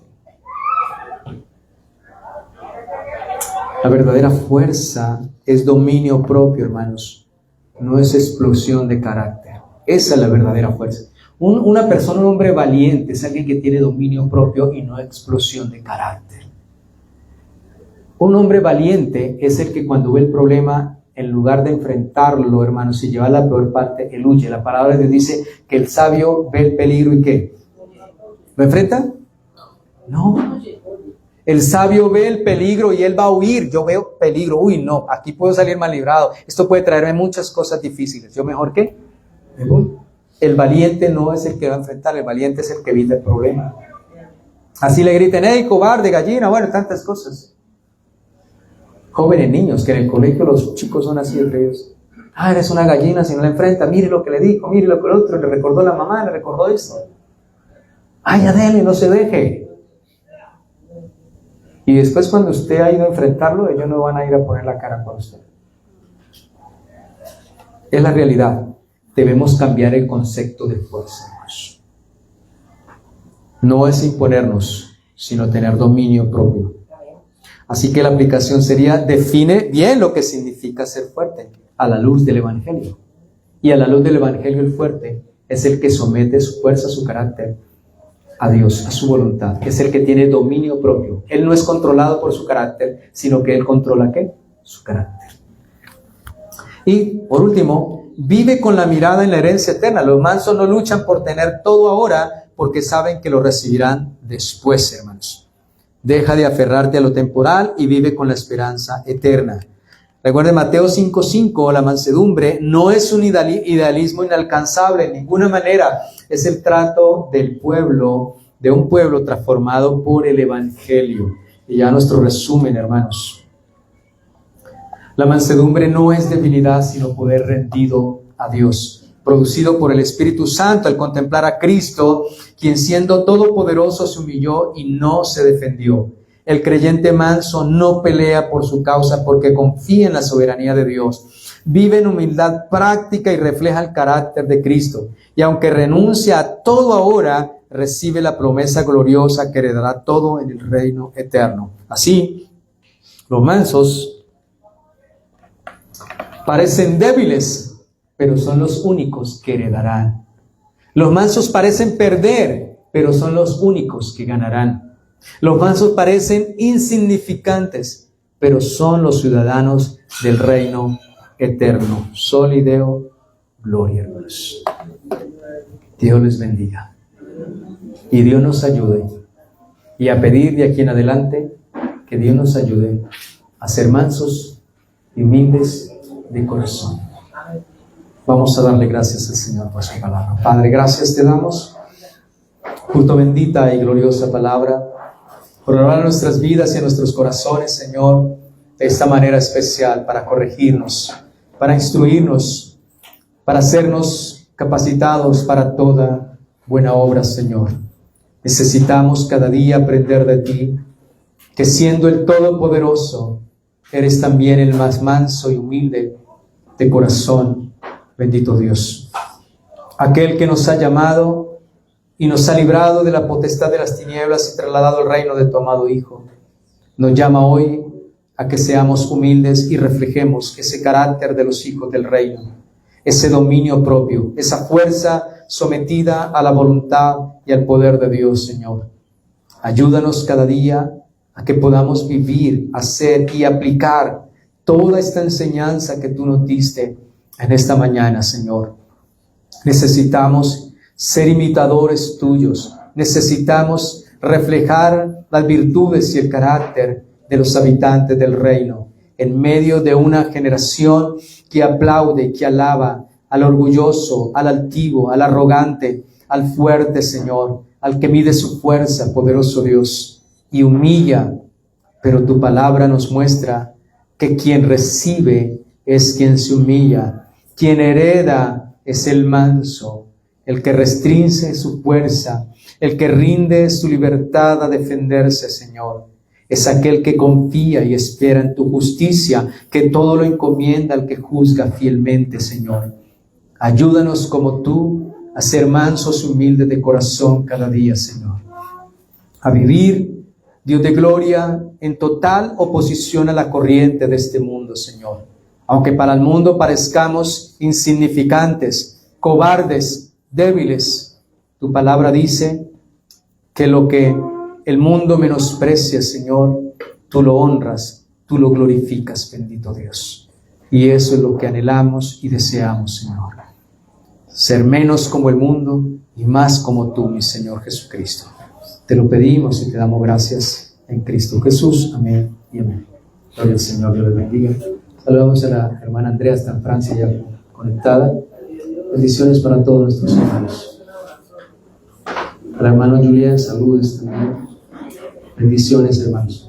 La verdadera fuerza es dominio propio, hermanos. No es explosión de carácter. Esa es la verdadera fuerza. Una persona, un hombre valiente, es alguien que tiene dominio propio y no explosión de carácter. Un hombre valiente es el que cuando ve el problema, en lugar de enfrentarlo, hermanos, y llevar la peor parte, él huye. La palabra de Dios dice que el sabio ve el peligro y ¿qué? ¿Lo enfrenta? No. El sabio ve el peligro y él va a huir. Yo veo peligro. Uy, no, aquí puedo salir mal librado. Esto puede traerme muchas cosas difíciles. ¿Yo mejor qué? Me voy. El valiente no es el que va a enfrentar, el valiente es el que evita el problema. Así le griten, ¡hey, cobarde, gallina! Bueno, tantas cosas. Jóvenes niños, que en el colegio los chicos son así entre ellos. Ah, eres una gallina si no la enfrenta. Mire lo que le dijo, mire lo que el otro. Le recordó la mamá, le recordó esto. Ay, adele, no se deje. Y después cuando usted ha ido a enfrentarlo, ellos no van a ir a poner la cara por usted. Es la realidad. Debemos cambiar el concepto de fuerza. No es imponernos, sino tener dominio propio. Así que la aplicación sería, define bien lo que significa ser fuerte a la luz del Evangelio. Y a la luz del Evangelio el fuerte es el que somete su fuerza, su carácter a Dios, a su voluntad. Es el que tiene dominio propio. Él no es controlado por su carácter, sino que él controla ¿qué? Su carácter. Y por último, vive con la mirada en la herencia eterna. Los mansos no luchan por tener todo ahora porque saben que lo recibirán después, hermanos. Deja de aferrarte a lo temporal y vive con la esperanza eterna. Recuerden Mateo 5:5, la mansedumbre no es un idealismo inalcanzable en ninguna manera. Es el trato del pueblo, de un pueblo transformado por el Evangelio. Y ya nuestro resumen, hermanos. La mansedumbre no es debilidad, sino poder rendido a Dios, producido por el Espíritu Santo al contemplar a Cristo, quien siendo todopoderoso se humilló y no se defendió. El creyente manso no pelea por su causa porque confía en la soberanía de Dios. Vive en humildad práctica y refleja el carácter de Cristo. Y aunque renuncia a todo ahora, recibe la promesa gloriosa que heredará todo en el reino eterno. Así, los mansos parecen débiles, pero son los únicos que heredarán. Los mansos parecen perder, pero son los únicos que ganarán. Los mansos parecen insignificantes, pero son los ciudadanos del reino eterno. Soli Deo Gloria, hermanos. Dios les bendiga. Y Dios nos ayude. Y a pedir de aquí en adelante que Dios nos ayude a ser mansos y humildes de corazón. Vamos a darle gracias al Señor por su palabra. Padre, gracias te damos por tu bendita y gloriosa palabra, por hablar a nuestras vidas y a nuestros corazones, Señor, de esta manera especial para corregirnos, para instruirnos, para hacernos capacitados para toda buena obra, Señor. Necesitamos cada día aprender de ti, que siendo el Todopoderoso, eres también el más manso y humilde de corazón, bendito Dios. Aquel que nos ha llamado y nos ha librado de la potestad de las tinieblas y trasladado al reino de tu amado Hijo, nos llama hoy a que seamos humildes y reflejemos ese carácter de los hijos del reino, ese dominio propio, esa fuerza sometida a la voluntad y al poder de Dios, Señor. Ayúdanos cada día a que podamos vivir, hacer y aplicar toda esta enseñanza que tú nos diste en esta mañana, Señor. Necesitamos ser imitadores tuyos. Necesitamos reflejar las virtudes y el carácter de los habitantes del reino en medio de una generación que aplaude, que alaba al orgulloso, al altivo, al arrogante, al fuerte, Señor, al que mide su fuerza, poderoso Dios, y humilla. Pero tu palabra nos muestra que quien recibe es quien se humilla, quien hereda es el manso, el que restringe su fuerza, el que rinde su libertad a defenderse, Señor. Es aquel que confía y espera en tu justicia, que todo lo encomienda al que juzga fielmente, Señor. Ayúdanos como tú a ser mansos y humildes de corazón cada día, Señor. A vivir, Dios de gloria, en total oposición a la corriente de este mundo, Señor. Aunque para el mundo parezcamos insignificantes, cobardes, débiles, tu palabra dice que lo que el mundo menosprecia, Señor, tú lo honras, tú lo glorificas, bendito Dios. Y eso es lo que anhelamos y deseamos, Señor. Ser menos como el mundo y más como tú, mi Señor Jesucristo. Te lo pedimos y te damos gracias en Cristo Jesús. Amén y amén. Gloria al Señor, Dios les bendiga. Saludamos a la hermana Andrea, está en Francia ya conectada. Bendiciones para todos nuestros hermanos. Al hermano Julián, saludos también. Bendiciones, hermanos.